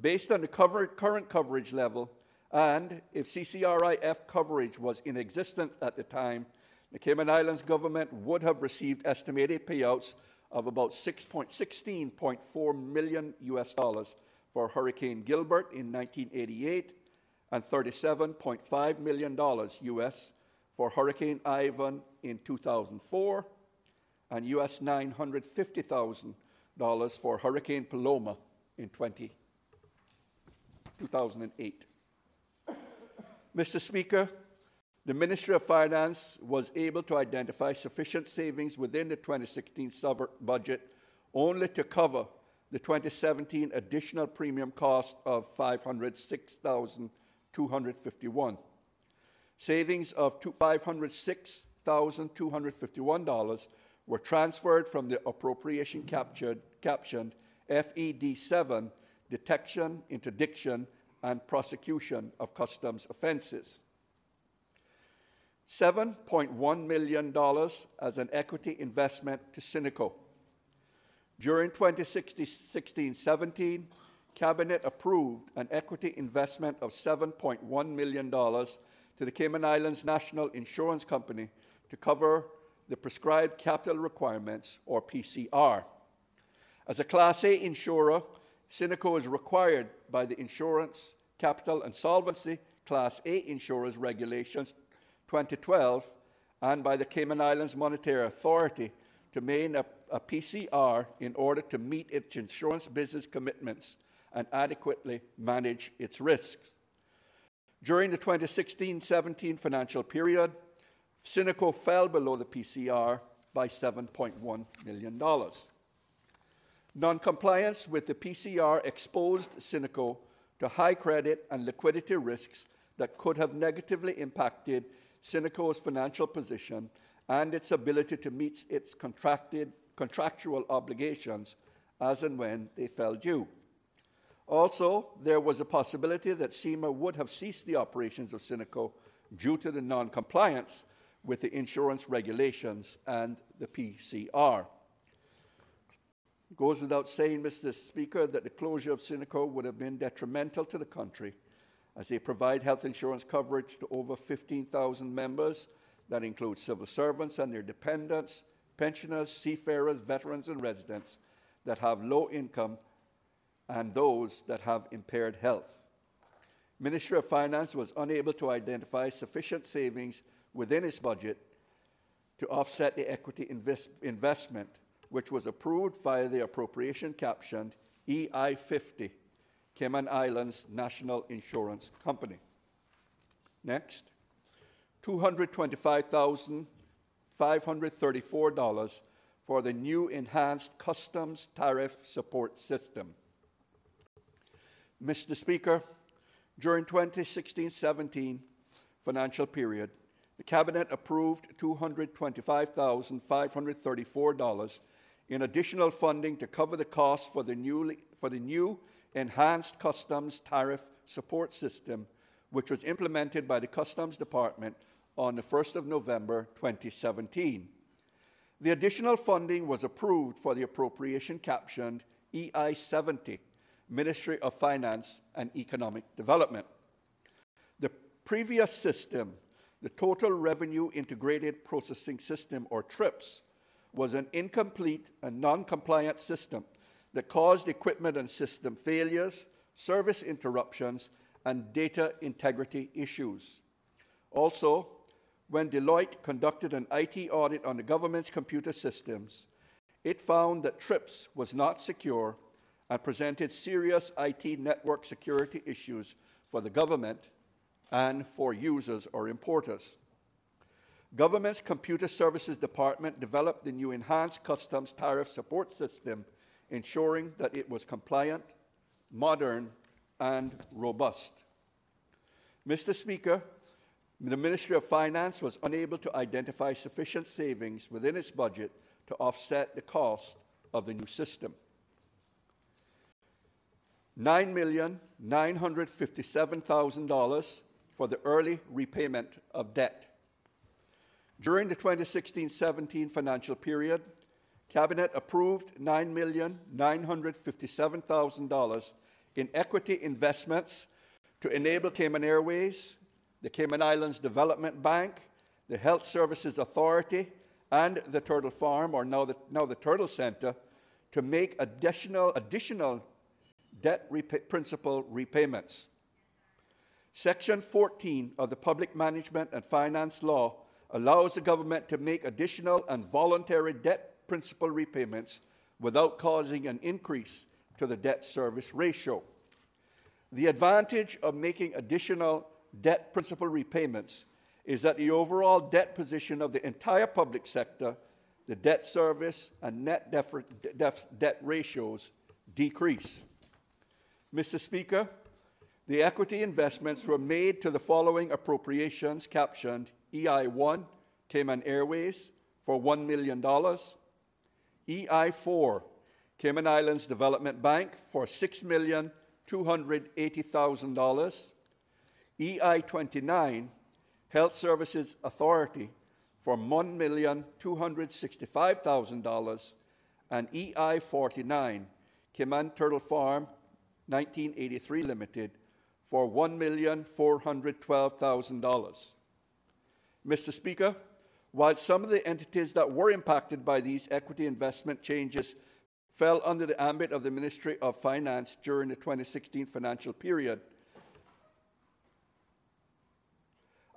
Based on the current coverage level, and if CCRIF coverage was in existence at the time, the Cayman Islands government would have received estimated payouts of about $16.4 million US for Hurricane Gilbert in 1988 and $37.5 million US for Hurricane Ivan in 2004 and US $950,000 for Hurricane Paloma in 2008. Mr. Speaker, the Ministry of Finance was able to identify sufficient savings within the 2016 budget only to cover the 2017 additional premium cost of $506,251. Savings of $506,251 were transferred from the appropriation captioned FED7, Detection, Interdiction, and Prosecution of Customs Offenses. $7.1 million as an equity investment to Cineco. During 2016-17, Cabinet approved an equity investment of $7.1 million to the Cayman Islands National Insurance Company to cover the prescribed capital requirements, or PCR. As a Class A insurer, Cineco is required by the Insurance, Capital and Solvency Class A Insurers Regulations 2012 and by the Cayman Islands Monetary Authority to maintain a PCR in order to meet its insurance business commitments and adequately manage its risks. During the 2016-17 financial period, Cineco fell below the PCR by $7.1 million. Non-compliance with the PCR exposed Cineco to high credit and liquidity risks that could have negatively impacted Cineco's financial position and its ability to meet its contractual obligations as and when they fell due. Also, there was a possibility that CIMA would have ceased the operations of Cineco due to the non-compliance with the insurance regulations and the PCR. It goes without saying, Mr. Speaker, that the closure of Cineco would have been detrimental to the country, as they provide health insurance coverage to over 15,000 members. That includes civil servants and their dependents, pensioners, seafarers, veterans, and residents that have low income and those that have impaired health. Ministry of Finance was unable to identify sufficient savings within its budget to offset the equity investment, which was approved via the appropriation captioned EI-50, Cayman Islands National Insurance Company. Next, $225,534 for the new enhanced customs tariff support system. Mr. Speaker, during 2016-17 financial period, the Cabinet approved $225,534 in additional funding to cover the costs for the new enhanced customs tariff support system, which was implemented by the Customs Department on the 1st of November 2017. The additional funding was approved for the appropriation captioned EI-70, Ministry of Finance and Economic Development. The previous system, the Total Revenue Integrated Processing System, or TRIPS, was an incomplete and non-compliant system that caused equipment and system failures, service interruptions, and data integrity issues. Also, when Deloitte conducted an IT audit on the government's computer systems, it found that TRIPS was not secure and presented serious IT network security issues for the government and for users or importers. Government's Computer Services Department developed the new enhanced customs tariff support system, ensuring that it was compliant, modern, and robust. Mr. Speaker, the Ministry of Finance was unable to identify sufficient savings within its budget to offset the cost of the new system. $9,957,000 for the early repayment of debt. During the 2016-17 financial period, Cabinet approved $9,957,000 in equity investments to enable Cayman Airways, the Cayman Islands Development Bank, the Health Services Authority, and the Turtle Farm, or now the Turtle Center, to make additional debt principal repayments. Section 14 of the Public Management and Finance Law allows the government to make additional and voluntary debt principal repayments without causing an increase to the debt service ratio. The advantage of making additional debt principal repayments is that the overall debt position of the entire public sector, the debt service and net debt ratios decrease. Mr. Speaker, the equity investments were made to the following appropriations captioned EI-1, Cayman Airways, for $1 million, EI-4, Cayman Islands Development Bank, for $6,280,000, EI-29, Health Services Authority, for $1,265,000, and EI-49, Cayman Turtle Farm, 1983 Limited, for $1,412,000. Mr. Speaker, while some of the entities that were impacted by these equity investment changes fell under the ambit of the Ministry of Finance during the 2016 financial period,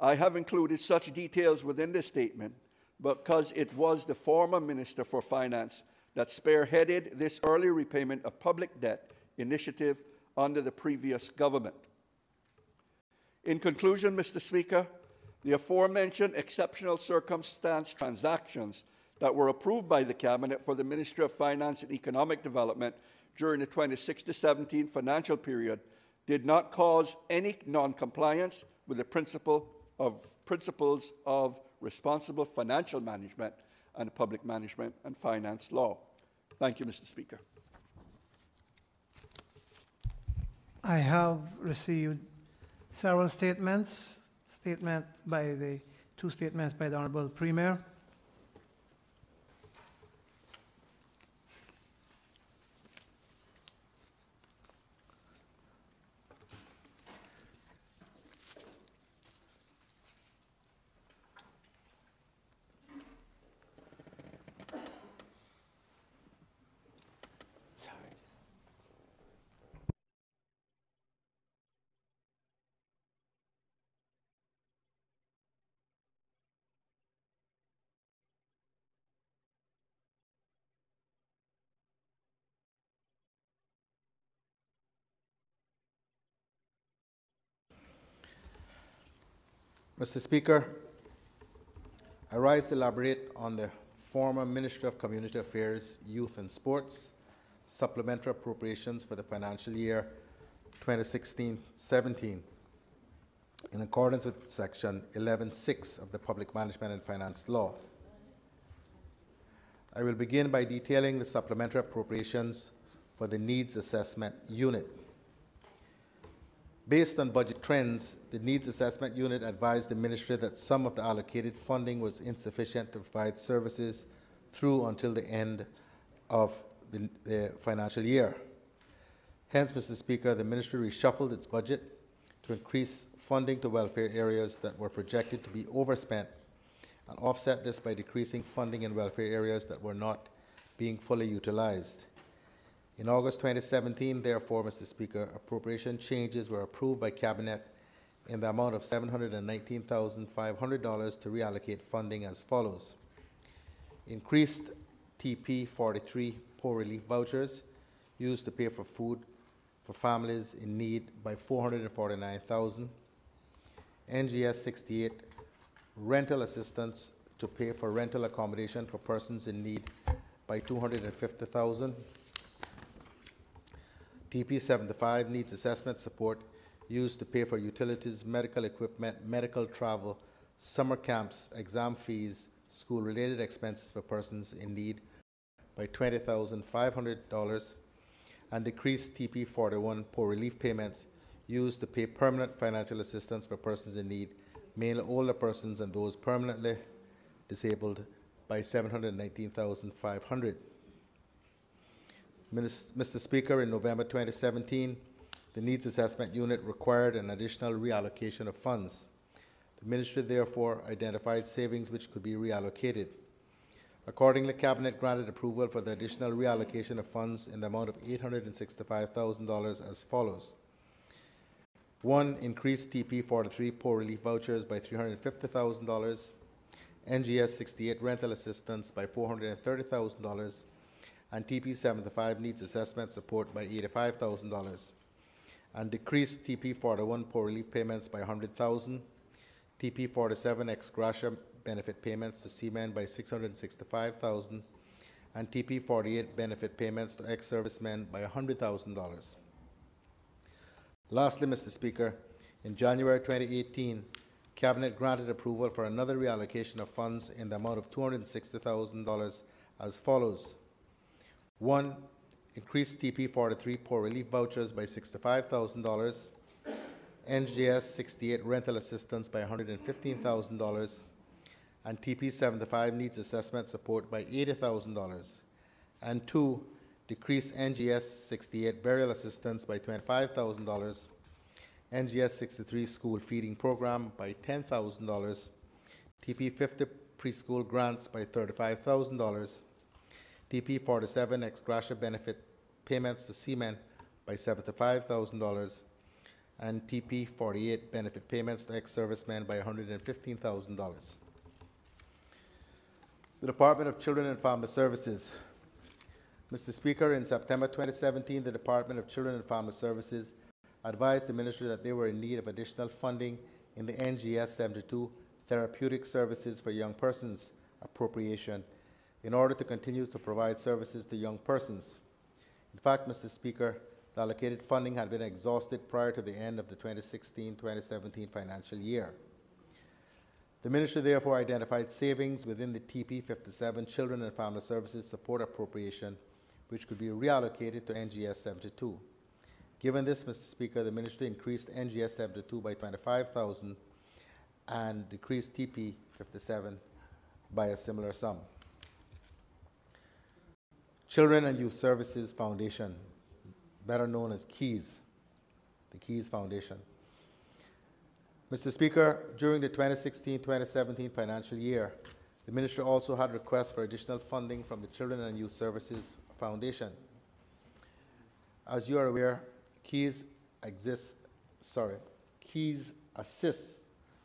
I have included such details within this statement because it was the former Minister for Finance that spearheaded this early repayment of public debt initiative under the previous government. In conclusion, Mr. Speaker, the aforementioned exceptional circumstance transactions that were approved by the Cabinet for the Ministry of Finance and Economic Development during the 2016-17 financial period did not cause any non-compliance with the principal of principles of responsible financial management and public management and finance law. Thank you, Mr. Speaker.
I have received several statements by the Honorable Premier.
Mr. Speaker, I rise to elaborate on the former Minister of Community Affairs, Youth and Sports supplementary appropriations for the financial year 2016-17 in accordance with Section 11(6) of the Public Management and Finance Law. I will begin by detailing the supplementary appropriations for the Needs Assessment Unit. Based on budget trends, the Needs Assessment Unit advised the Ministry that some of the allocated funding was insufficient to provide services through until the end of the financial year. Hence, Mr. Speaker, the Ministry reshuffled its budget to increase funding to welfare areas that were projected to be overspent and offset this by decreasing funding in welfare areas that were not being fully utilized. In August 2017, therefore, Mr. Speaker, appropriation changes were approved by Cabinet in the amount of $719,500 to reallocate funding as follows. Increased TP43 poor relief vouchers used to pay for food for families in need by $449,000. NGS 68 rental assistance to pay for rental accommodation for persons in need by $250,000. TP75 needs assessment support used to pay for utilities, medical equipment, medical travel, summer camps, exam fees, school-related expenses for persons in need by $20,500, and decreased TP41 poor relief payments used to pay permanent financial assistance for persons in need, mainly older persons and those permanently disabled, by $719,500. Mr. Speaker, in November 2017, the Needs Assessment Unit required an additional reallocation of funds. The Ministry therefore identified savings which could be reallocated. Accordingly, Cabinet granted approval for the additional reallocation of funds in the amount of $865,000 as follows. 1. Increased TP43 poor relief vouchers by $350,000, NGS 68 rental assistance by $430,000, and TP75 needs assessment support by $85,000, and decreased TP41 poor relief payments by $100,000, TP47 ex gratia benefit payments to seamen by $665,000, and TP48 benefit payments to ex-servicemen by $100,000. Lastly, Mr. Speaker, in January 2018, Cabinet granted approval for another reallocation of funds in the amount of $260,000 as follows. 1. Increased TP43 poor relief vouchers by $65,000, NGS 68 rental assistance by $115,000, and TP75 needs assessment support by $80,000. And 2. Decreased NGS 68 burial assistance by $25,000, NGS 63 school feeding program by $10,000, TP50 preschool grants by $35,000, TP47 ex gratia benefit payments to seamen by $75,000, and TP48 benefit payments to ex-servicemen by $115,000. The Department of Children and Family Services. Mr. Speaker, in September 2017, the Department of Children and Family Services advised the Ministry that they were in need of additional funding in the NGS 72 Therapeutic Services for Young Persons appropriation in order to continue to provide services to young persons. In fact, Mr. Speaker, the allocated funding had been exhausted prior to the end of the 2016-2017 financial year. The Ministry therefore identified savings within the TP 57 Children and Family Services Support Appropriation, which could be reallocated to NGS 72. Given this, Mr. Speaker, the Ministry increased NGS 72 by 25,000 and decreased TP 57 by a similar sum. Children and Youth Services Foundation, better known as KEYS, the KEYS Foundation. Mr. Speaker, during the 2016-2017 financial year, the Ministry also had requests for additional funding from the Children and Youth Services Foundation. As you are aware, KEYS assists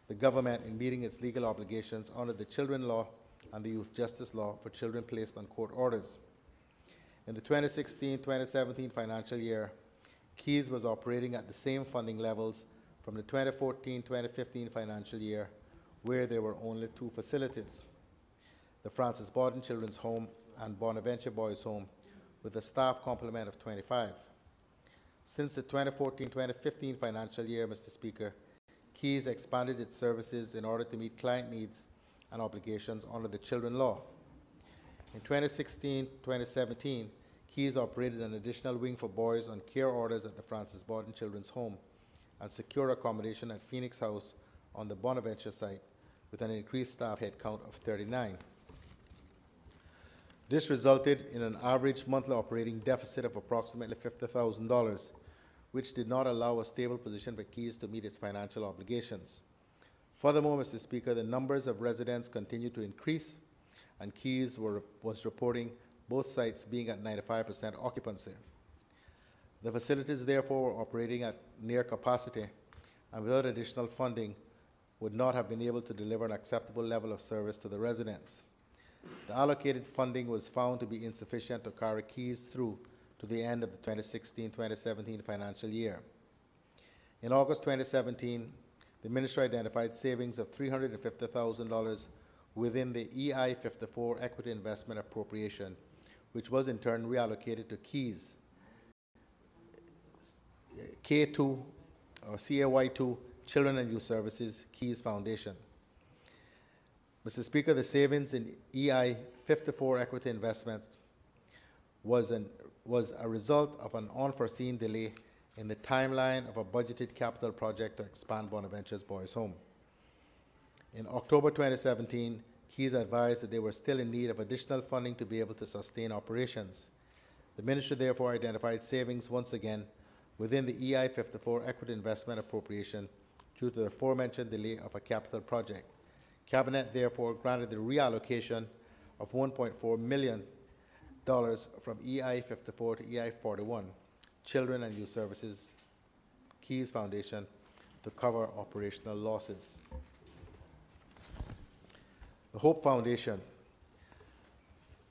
the government in meeting its legal obligations under the Children Law and the Youth Justice Law for children placed on court orders. In the 2016-2017 financial year, KEYS was operating at the same funding levels from the 2014-2015 financial year, where there were only two facilities, the Francis Borden Children's Home and Bonaventure Boys Home, with a staff complement of 25. Since the 2014-2015 financial year, Mr. Speaker, KEYS expanded its services in order to meet client needs and obligations under the Children Law. In 2016-2017, KEYS operated an additional wing for boys on care orders at the Francis Borden Children's Home and secure accommodation at Phoenix House on the Bonaventure site with an increased staff headcount of 39. This resulted in an average monthly operating deficit of approximately $50,000, which did not allow a stable position for KEYS to meet its financial obligations. Furthermore, Mr. Speaker, the numbers of residents continued to increase, and KEYS was reporting both sites being at 95% occupancy. The facilities therefore were operating at near capacity, and without additional funding would not have been able to deliver an acceptable level of service to the residents. The allocated funding was found to be insufficient to carry KEYS through to the end of the 2016-2017 financial year. In August 2017, the Ministry identified savings of $350,000 within the EI 54 Equity Investment Appropriation, which was in turn reallocated to KEYS, K2 or CAY2 Children and Youth Services KEYS Foundation. Mr. Speaker, the savings in EI 54 Equity Investments was a result of an unforeseen delay in the timeline of a budgeted capital project to expand Bonaventure's Boys Home. In October 2017, KEYS advised that they were still in need of additional funding to be able to sustain operations. The Ministry therefore identified savings once again within the EI 54 Equity Investment Appropriation due to the aforementioned delay of a capital project. Cabinet therefore granted the reallocation of $1.4 million from EI 54 to EI 41, Children and Youth Services KEYS Foundation, to cover operational losses. The Hope Foundation.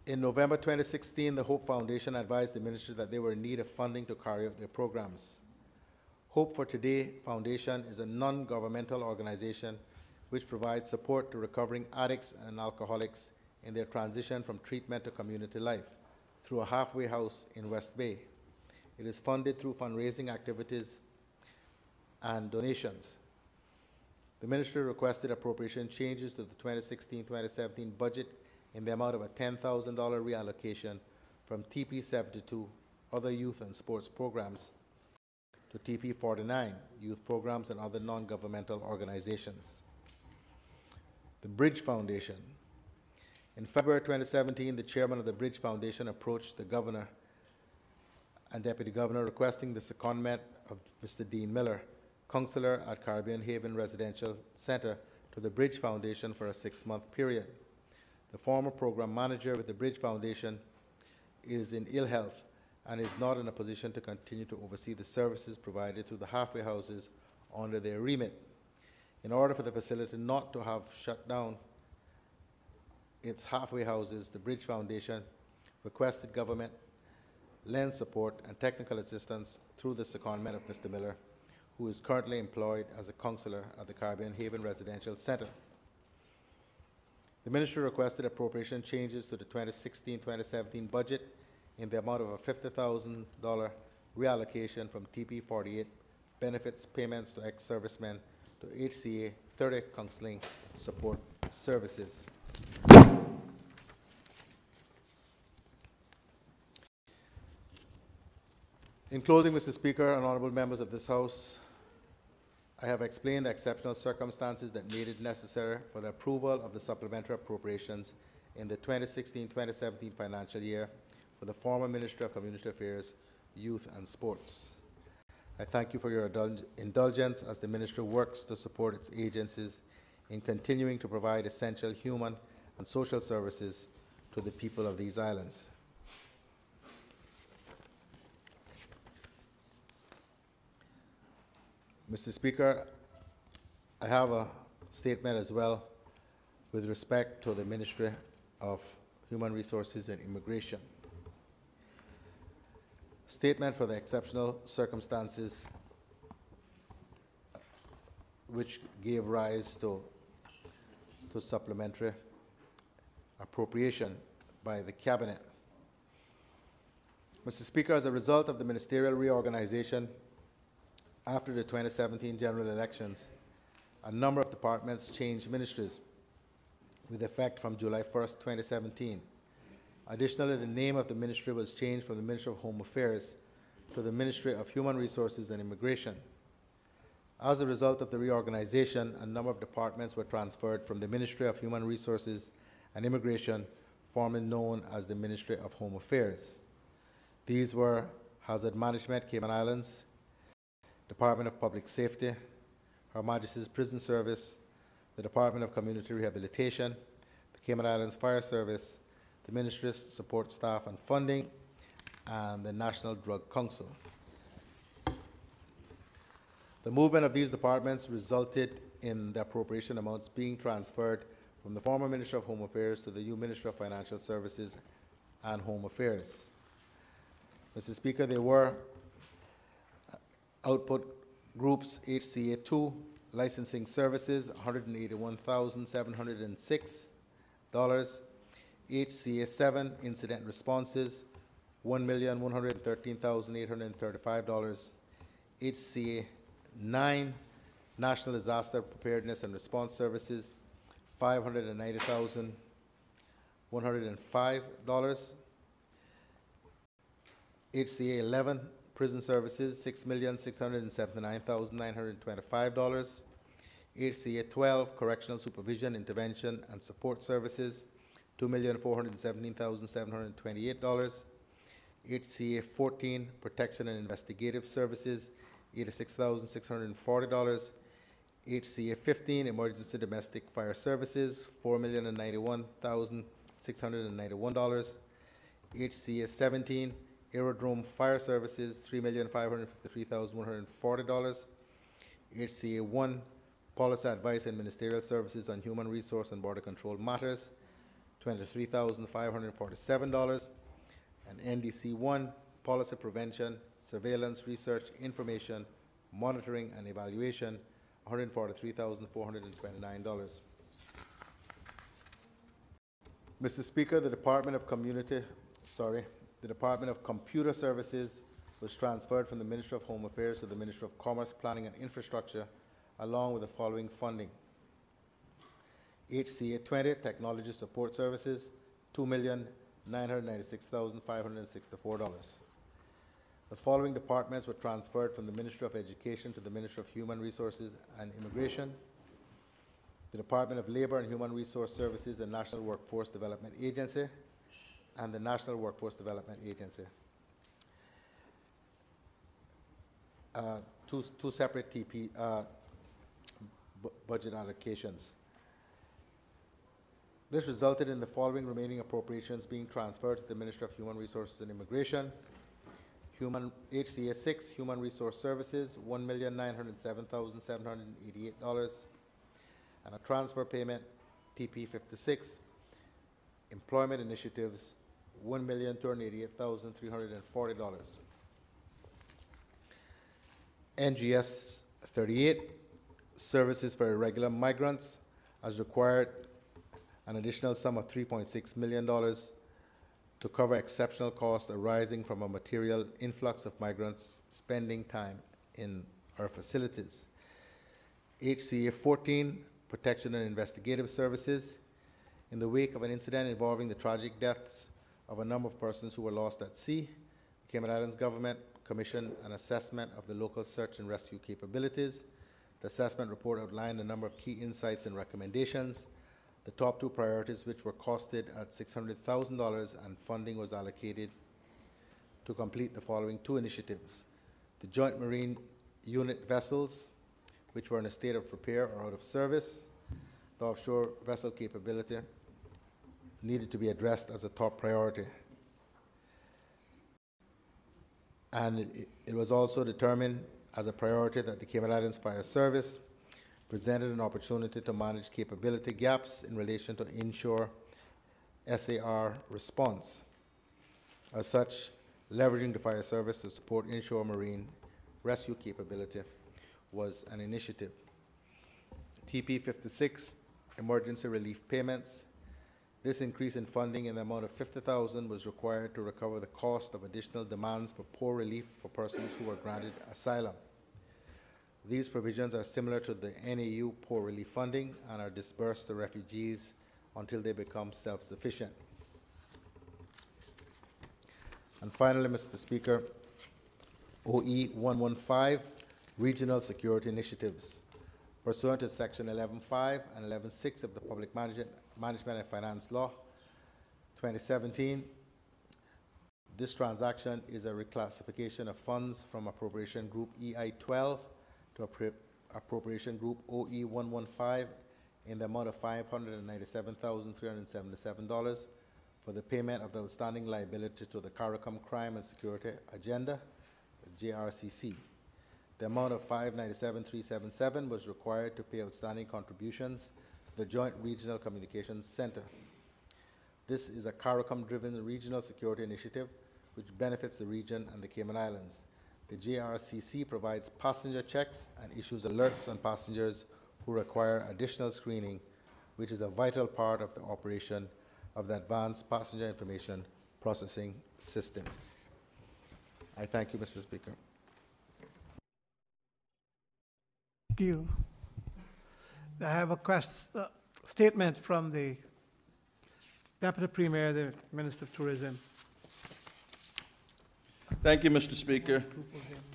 In November 2016, the Hope Foundation advised the Ministry that they were in need of funding to carry out their programs. Hope for Today Foundation is a non-governmental organization which provides support to recovering addicts and alcoholics in their transition from treatment to community life through a halfway house in West Bay. It is funded through fundraising activities and donations. The Ministry requested appropriation changes to the 2016-2017 budget in the amount of a $10,000 reallocation from TP 72, Other Youth and Sports Programs, to TP 49, Youth Programs and Other Non-Governmental Organizations. The Bridge Foundation. In February 2017, the chairman of the Bridge Foundation approached the governor and deputy governor requesting the secondment of Mr. Dean Miller, counselor at Caribbean Haven Residential Center, to the Bridge Foundation for a 6-month period. The former program manager with the Bridge Foundation is in ill health and is not in a position to continue to oversee the services provided to the halfway houses under their remit. In order for the facility not to have shut down its halfway houses, the Bridge Foundation requested government lend support and technical assistance through the secondment of Mr. Miller, who is currently employed as a counselor at the Caribbean Haven Residential Center. The Ministry requested appropriation changes to the 2016-2017 budget in the amount of a $50,000 reallocation from TP 48 benefits payments to ex-servicemen to HCA 30 counseling support services. In closing, Mr. Speaker and honorable members of this House, I have explained the exceptional circumstances that made it necessary for the approval of the supplementary appropriations in the 2016-2017 financial year for the former Ministry of Community Affairs, Youth and Sports. I thank you for your indulgence as the Ministry works to support its agencies in continuing to provide essential human and social services to the people of these islands. Mr. Speaker, I have a statement as well with respect to the Ministry of Human Resources and Immigration. Statement for the exceptional circumstances which gave rise to supplementary appropriation by the Cabinet. Mr. Speaker, as a result of the ministerial reorganization after the 2017 general elections, a number of departments changed ministries with effect from July 1st, 2017. Additionally, the name of the ministry was changed from the Ministry of Home Affairs to the Ministry of Human Resources and Immigration. As a result of the reorganization, a number of departments were transferred from the Ministry of Human Resources and Immigration, formerly known as the Ministry of Home Affairs. These were Hazard Management, Cayman Islands, Department of Public Safety, Her Majesty's Prison Service, the Department of Community Rehabilitation, the Cayman Islands Fire Service, the Ministry's Support Staff and Funding, and the National Drug Council. The movement of these departments resulted in the appropriation amounts being transferred from the former Ministry of Home Affairs to the new Ministry of Financial Services and Home Affairs. Mr. Speaker, there were output groups: HCA 2, licensing services, $181,706. HCA 7, incident responses, $1,113,835. HCA 9, National Disaster Preparedness and Response Services, $590,105. HCA 11, Prison Services, $6,679,925. HCA 12, Correctional Supervision, Intervention and Support Services, $2,417,728. HCA 14, Protection and Investigative Services, $86,640. HCA 15, Emergency Domestic Fire Services, $4,091,691. HCA 17, Aerodrome Fire Services, $3,553,140. HCA 1, Policy Advice and Ministerial Services on Human Resource and Border Control Matters, $23,547. And NDC 1, Policy Prevention, Surveillance, Research, Information, Monitoring, and Evaluation, $143,429. Mr. Speaker, the Department of Computer Services was transferred from the Ministry of Home Affairs to the Ministry of Commerce, Planning and Infrastructure, along with the following funding: HCA 20, Technology Support Services, $2,996,564. The following departments were transferred from the Ministry of Education to the Ministry of Human Resources and Immigration: the Department of Labor and Human Resource Services and National Workforce Development Agency, and the National Workforce Development Agency. Two separate TP budget allocations. This resulted in the following remaining appropriations being transferred to the Ministry of Human Resources and Immigration: HCA 6, Human Resource Services, $1,907,788, and a transfer payment, TP 56, Employment Initiatives, $1,288,340. NGS 38, Services for Irregular Migrants, as required, an additional sum of $3.6 million to cover exceptional costs arising from a material influx of migrants spending time in our facilities. HCA 14, Protection and Investigative Services. In the wake of an incident involving the tragic deaths of a number of persons who were lost at sea, the Cayman Islands government commissioned an assessment of the local search and rescue capabilities. The assessment report outlined a number of key insights and recommendations. The top two priorities, which were costed at $600,000 and funding was allocated to complete the following two initiatives: the Joint Marine Unit vessels, which were in a state of repair or out of service. The offshore vessel capability needed to be addressed as a top priority. And it was also determined as a priority that the Cayman Islands Fire Service presented an opportunity to manage capability gaps in relation to inshore SAR response. As such, leveraging the fire service to support inshore marine rescue capability was an initiative. TP 56, emergency relief payments. This increase in funding in the amount of $50,000 was required to recover the cost of additional demands for poor relief for persons who were granted asylum. These provisions are similar to the NAU poor relief funding and are disbursed to refugees until they become self-sufficient. And finally, Mr. Speaker, OE 115, Regional Security Initiatives. Pursuant to Section 11.5 and 11.6 of the Public Management and Finance Law 2017, this transaction is a reclassification of funds from Appropriation Group EI-12 to Appropriation Group OE 115 in the amount of $597,377 for the payment of the outstanding liability to the CARICOM Crime and Security Agenda, JRCC. The amount of $597,377 was required to pay outstanding contributions to the Joint Regional Communications Center. This is a CARICOM-driven regional security initiative which benefits the region and the Cayman Islands. The JRCC provides passenger checks and issues alerts on passengers who require additional screening, which is a vital part of the operation of the Advanced Passenger Information Processing Systems. I thank you, Mr. Speaker.
Thank you. I have a statement from the Deputy Premier, the Minister of Tourism.
Thank you, Mr. Speaker.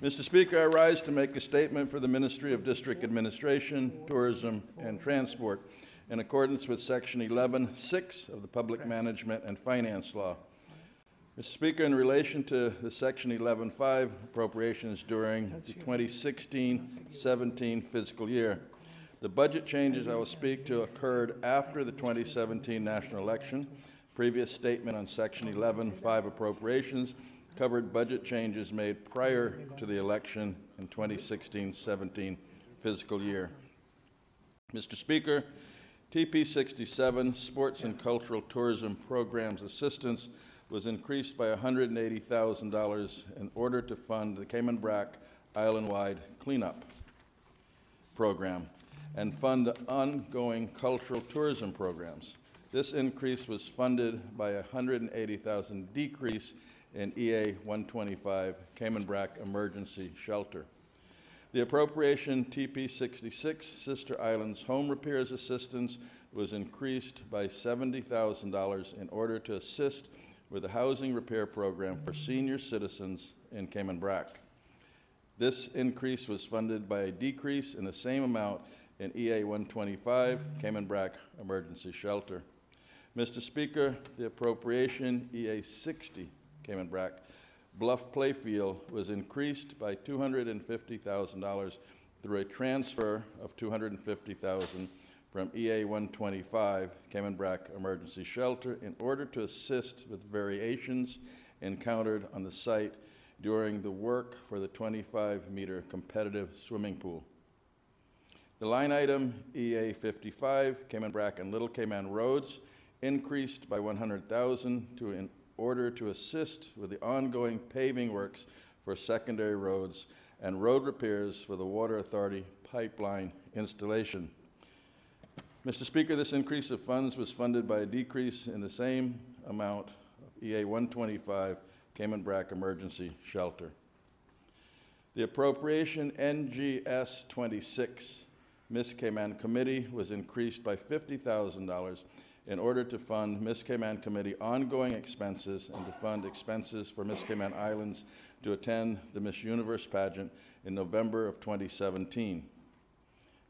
Mr. Speaker, I rise to make a statement for the Ministry of District Administration, Tourism, and Transport in accordance with Section 11.6 of the Public Management and Finance Law. Mr. Speaker, in relation to the Section 11.5 appropriations during the 2016-17 fiscal year, the budget changes I will speak to occurred after the 2017 national election. Previous statement on Section 11.5 appropriations covered budget changes made prior to the election in 2016-17 fiscal year. Mr. Speaker, TP 67, Sports and Cultural Tourism Programs Assistance, was increased by $180,000 in order to fund the Cayman Brac Island-wide Cleanup Program and fund ongoing cultural tourism programs. This increase was funded by a $180,000 decrease in EA 125 Cayman Brac Emergency Shelter. The appropriation TP 66 Sister Islands Home Repairs Assistance was increased by $70,000 in order to assist with the housing repair program for senior citizens in Cayman Brac. This increase was funded by a decrease in the same amount in EA 125 Cayman Brac Emergency Shelter. Mr. Speaker, the appropriation EA 60 Cayman Brac Bluff Playfield was increased by $250,000 through a transfer of $250,000 from EA 125 Cayman Brac Emergency Shelter in order to assist with variations encountered on the site during the work for the 25-meter competitive swimming pool. The line item EA 55 Cayman Brac and Little Cayman Roads increased by $100,000 in order to assist with the ongoing paving works for secondary roads and road repairs for the Water Authority pipeline installation. Mr. Speaker, this increase of funds was funded by a decrease in the same amount of EA 125 Cayman Brac Emergency Shelter. The appropriation NGS 26 Miss Cayman Committee was increased by $50,000 in order to fund Miss Cayman Committee ongoing expenses and to fund expenses for Miss Cayman Islands to attend the Miss Universe pageant in November of 2017.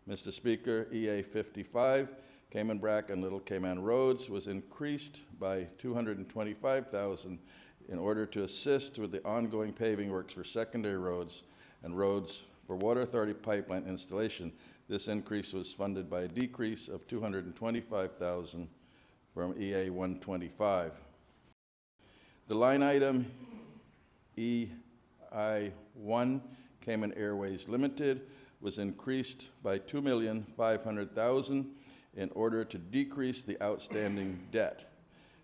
Mr. Speaker, EA 55, Cayman Brac and Little Cayman Roads was increased by $225,000 in order to assist with the ongoing paving works for secondary roads and roads for Water Authority pipeline installation. This increase was funded by a decrease of $225,000 from EA 125. The line item EI1, Cayman Airways Limited, was increased by $2,500,000 in order to decrease the outstanding debt.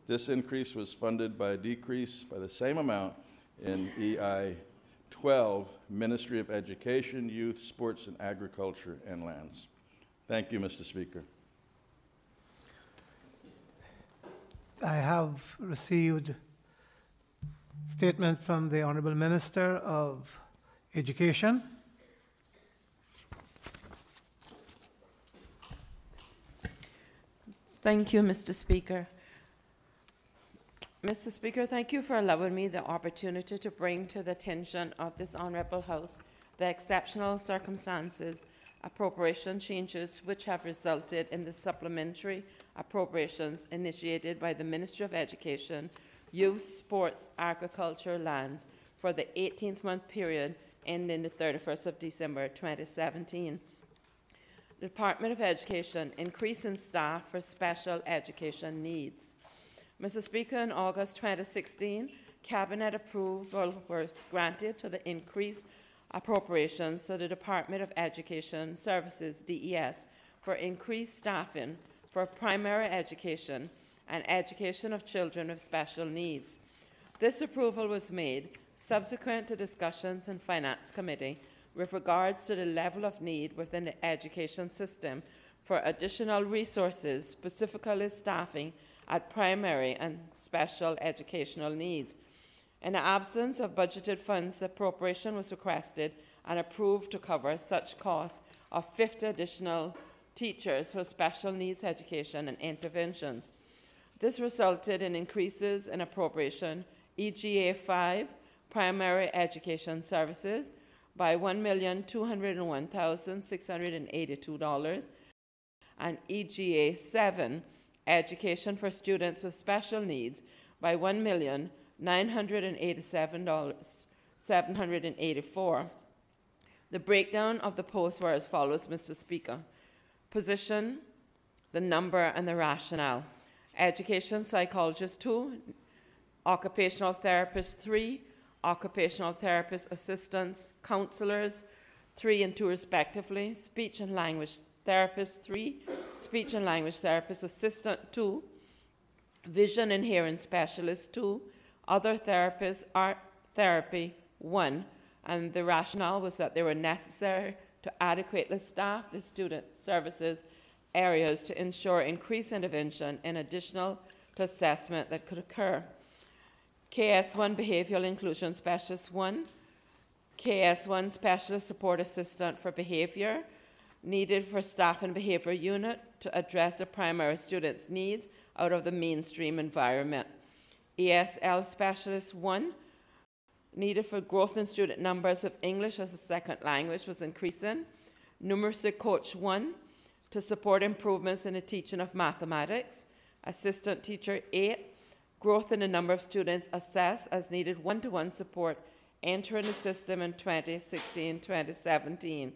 This increase was funded by a decrease by the same amount in EI 12, Ministry of Education, Youth, Sports, and Agriculture and Lands. Thank you, Mr. Speaker.
I have received statement from the Honorable Minister of Education.
Thank you, Mr. Speaker. Mr. Speaker, thank you for allowing me the opportunity to bring to the attention of this Honourable House the exceptional circumstances appropriation changes which have resulted in the supplementary appropriations initiated by the Ministry of Education, Youth, Sports, Agriculture, Lands for the 18th-month period ending the 31st of December 2017. The Department of Education increase in staff for special education needs. Mr. Speaker, in August 2016, Cabinet approval was granted to the increased appropriations to the Department of Education Services, DES, for increased staffing for primary education and education of children with special needs. This approval was made subsequent to discussions in Finance Committee with regards to the level of need within the education system for additional resources, specifically staffing at primary and special educational needs. In the absence of budgeted funds, the appropriation was requested and approved to cover such costs of 50 additional teachers for special needs education and interventions. This resulted in increases in appropriation EGA 5, Primary Education Services, by $1,201,682, and EGA 7, Education for Students with Special Needs, by $1,987,784. The breakdown of the posts were as follows, Mr. Speaker. Position, the number, and the rationale. Education Psychologist 2, Occupational Therapist 3, Occupational Therapist Assistants, Counselors 3 and 2 respectively, Speech and Language Therapist 3, Speech and Language Therapist Assistant 2, Vision and Hearing Specialist 2, Other Therapists, Art Therapy 1, and the rationale was that they were necessary to adequately staff the student services areas to ensure increased intervention in additional to assessment that could occur. KS1 Behavioral Inclusion Specialist 1, KS1 Specialist Support Assistant for Behavior, needed for Staff and Behavior Unit to address the primary students' needs out of the mainstream environment. ESL Specialist 1, needed for growth in student numbers of English as a second language was increasing. Numeracy Coach 1, to support improvements in the teaching of mathematics. Assistant Teacher 8, growth in the number of students assessed as needed one-to-one support entering the system in 2016-2017.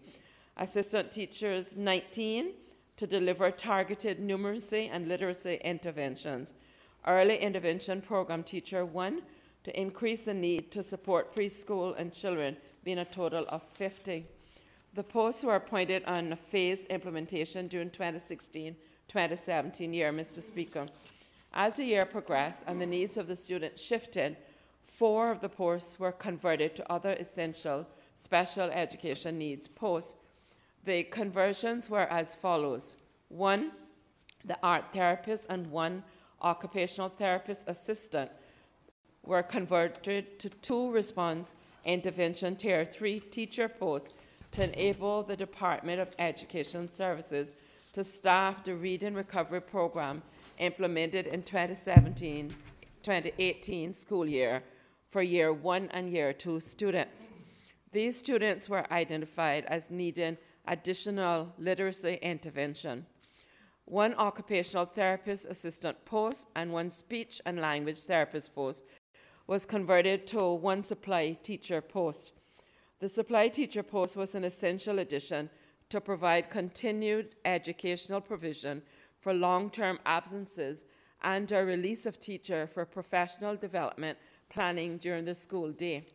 Assistant Teachers 19, to deliver targeted numeracy and literacy interventions. Early Intervention Program Teacher 1, to increase the need to support preschool and children, being a total of 50. The posts were appointed on a phased implementation during 2016-2017 year, Mr. Speaker. As the year progressed and the needs of the students shifted, 4 of the posts were converted to other essential special education needs posts. The conversions were as follows. 1, the art therapist and 1 occupational therapist assistant were converted to 2 response intervention tier 3 teacher posts to enable the Department of Education Services to staff the Reading Recovery Program implemented in 2017-2018 school year for Year 1 and Year 2 students. These students were identified as needing additional literacy intervention. One occupational therapist assistant post and one speech and language therapist post was converted to one supply teacher post. The supply teacher post was an essential addition to provide continued educational provision for long-term absences and a release of teacher for professional development planning during the school day.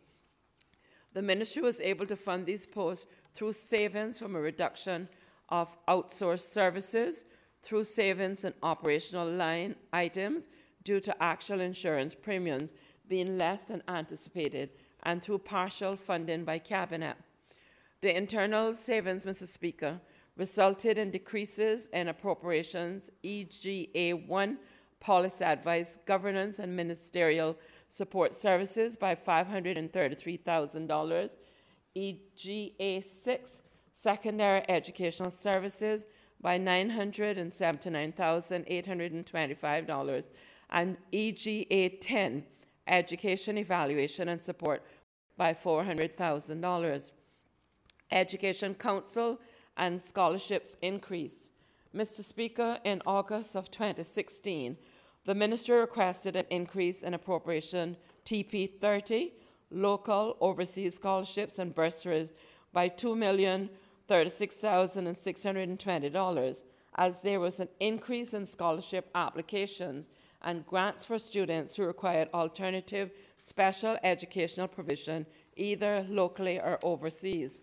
The ministry was able to fund these posts through savings from a reduction of outsourced services, through savings in operational line items due to actual insurance premiums being less than anticipated, and through partial funding by Cabinet. The internal savings, Mr. Speaker, resulted in decreases in appropriations, EGA1, policy advice, governance, and ministerial support services by $533,000, EGA6, secondary educational services by $979,825, and EGA10, education evaluation and support by $400,000. Education Council and scholarships increase. Mr. Speaker, in August of 2016, the Ministry requested an increase in appropriation TP30, local overseas scholarships and bursaries by $2,036,620, as there was an increase in scholarship applications and grants for students who required alternative special educational provision, either locally or overseas.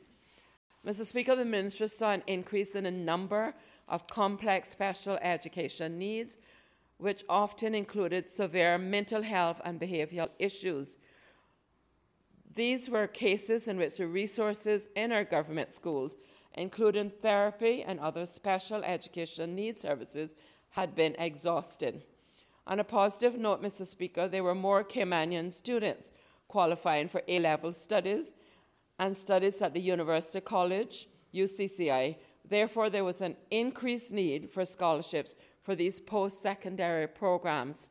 Mr. Speaker, the Ministry saw an increase in a number of complex special education needs, which often included severe mental health and behavioral issues. These were cases in which the resources in our government schools, including therapy and other special education needs services, had been exhausted. On a positive note, Mr. Speaker, there were more Caymanian students qualifying for A-level studies and studies at the University College, UCCI. Therefore, there was an increased need for scholarships for these post-secondary programs.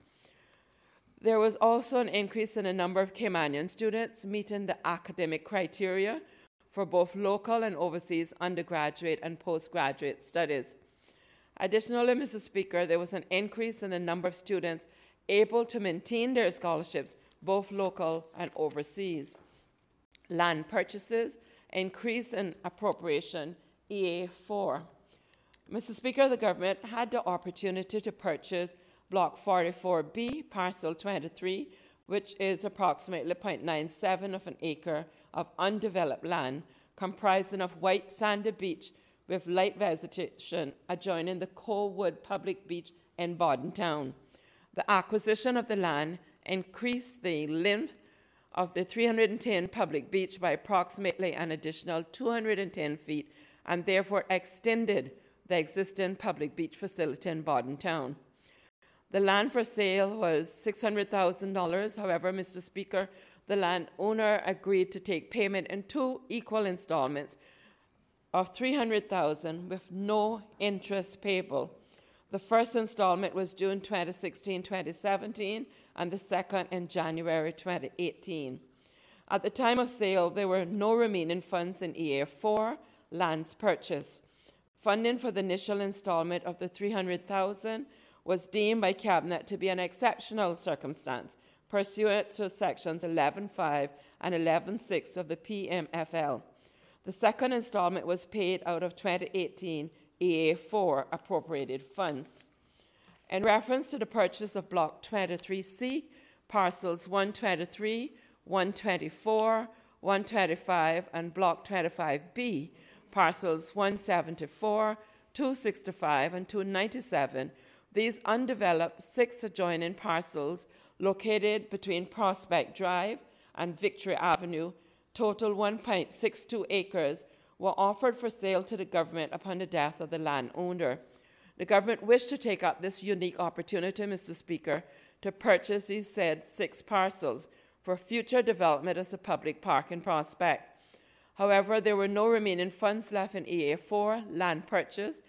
There was also an increase in a number of Caymanian students meeting the academic criteria for both local and overseas undergraduate and postgraduate studies. Additionally, Mr. Speaker, there was an increase in the number of students able to maintain their scholarships, both local and overseas. Land purchases, increase in appropriation, EA4. Mr. Speaker, the government had the opportunity to purchase Block 44B, Parcel 23, which is approximately 0.97 of an acre of undeveloped land, comprising of white sandy beach with light vegetation adjoining the Coalwood Public Beach in Bordentown. The acquisition of the land increased the length of the 310 public beach by approximately an additional 210 feet and therefore extended the existing public beach facility in Bordentown. The land for sale was $600,000. However, Mr. Speaker, the landowner agreed to take payment in 2 equal installments of $300,000 with no interest payable. The first installment was due in 2016-2017 and the second in January 2018. At the time of sale, there were no remaining funds in EA4, lands purchase. Funding for the initial installment of the $300,000 was deemed by Cabinet to be an exceptional circumstance, pursuant to Sections 11.5 and 11.6 of the PMFL. The second installment was paid out of 2018 EA4 appropriated funds. In reference to the purchase of Block 23C, parcels 123, 124, 125, and Block 25B, parcels 174, 265, and 297, these undeveloped 6 adjoining parcels located between Prospect Drive and Victory Avenue, total 1.62 acres, were offered for sale to the government upon the death of the landowner. The government wished to take up this unique opportunity, Mr. Speaker, to purchase these said 6 parcels for future development as a public park in Prospect. However, there were no remaining funds left in EA4 land purchase,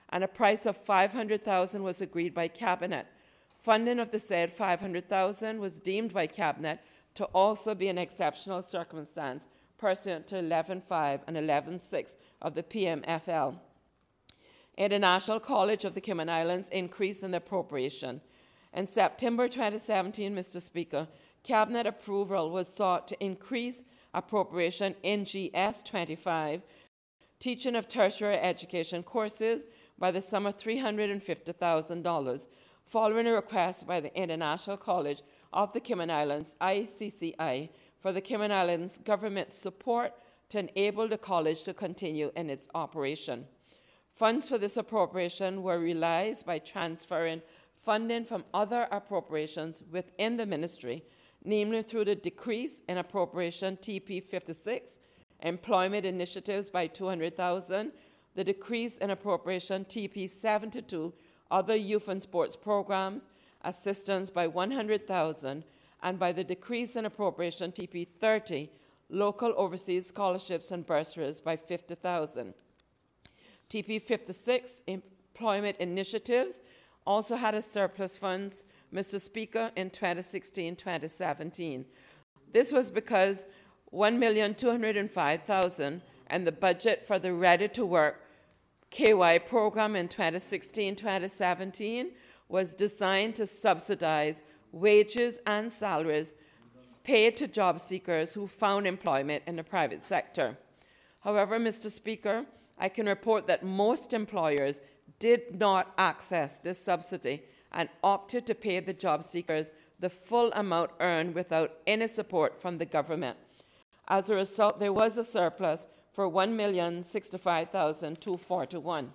and a price of $500,000 was agreed by Cabinet. Funding of the said $500,000 was deemed by Cabinet to also be an exceptional circumstance pursuant to 11.5 and 11.6 of the PMFL. International College of the Cayman Islands increase in the appropriation. In September 2017, Mr. Speaker, Cabinet approval was sought to increase appropriation in GS 25, teaching of tertiary education courses, by the sum of $350,000, following a request by the International College of the Cayman Islands, ICCI, for the Cayman Islands government support to enable the college to continue in its operation. Funds for this appropriation were realized by transferring funding from other appropriations within the ministry, namely through the decrease in appropriation TP 56, employment initiatives by $200,000, the decrease in appropriation TP 72, other youth and sports programs, assistance by $100,000, and by the decrease in appropriation TP 30, local overseas scholarships and bursaries by $50,000. TP 56, employment initiatives, also had a surplus funds, Mr. Speaker, in 2016-2017. This was because $1,205,000 and the budget for the Ready to Work KY program in 2016-2017 was designed to subsidize wages and salaries paid to job seekers who found employment in the private sector. However, Mr. Speaker, I can report that most employers did not access this subsidy and opted to pay the job seekers the full amount earned without any support from the government. As a result, there was a surplus for $1,065,241.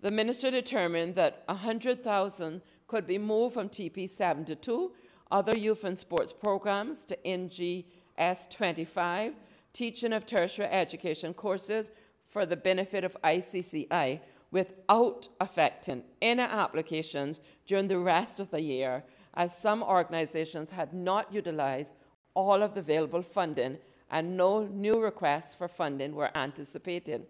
The minister determined that $100,000 could be moved from TP 72, other youth and sports programs, to NGS 25, teaching of tertiary education courses for the benefit of ICCI, without affecting any applications during the rest of the year, as some organizations had not utilized all of the available funding and no new requests for funding were anticipated.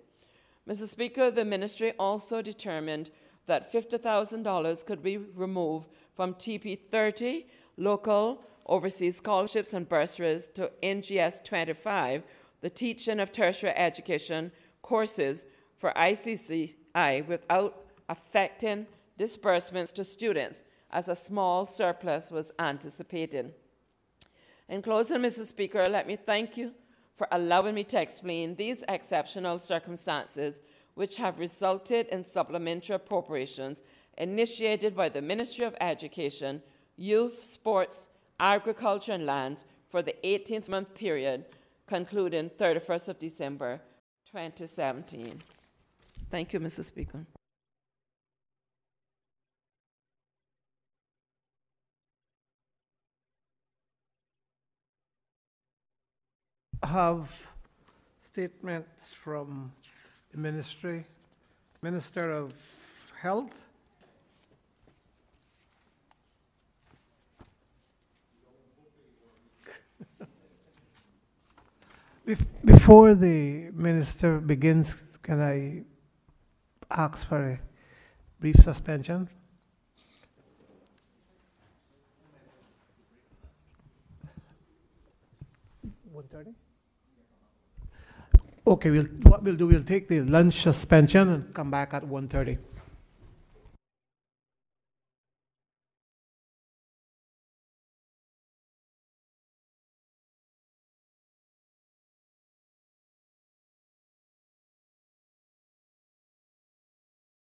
Mr. Speaker, the ministry also determined that $50,000 could be removed from TP 30, local overseas scholarships and bursaries, to NGS 25, the teaching of tertiary education courses for ICCI, without affecting disbursements to students, as a small surplus was anticipated. In closing, Mr. Speaker, let me thank you for allowing me to explain these exceptional circumstances which have resulted in supplementary appropriations initiated by the Ministry of Education, Youth, Sports, Agriculture and Lands for the 18th-month period concluding 31st of December 2017. Thank you, Mr. Speaker.
Have statements from the Ministry, Minister of Health. Before the Minister begins, can I ask for a brief suspension? Okay, what we'll do, we'll take the lunch suspension and come back at 1:30.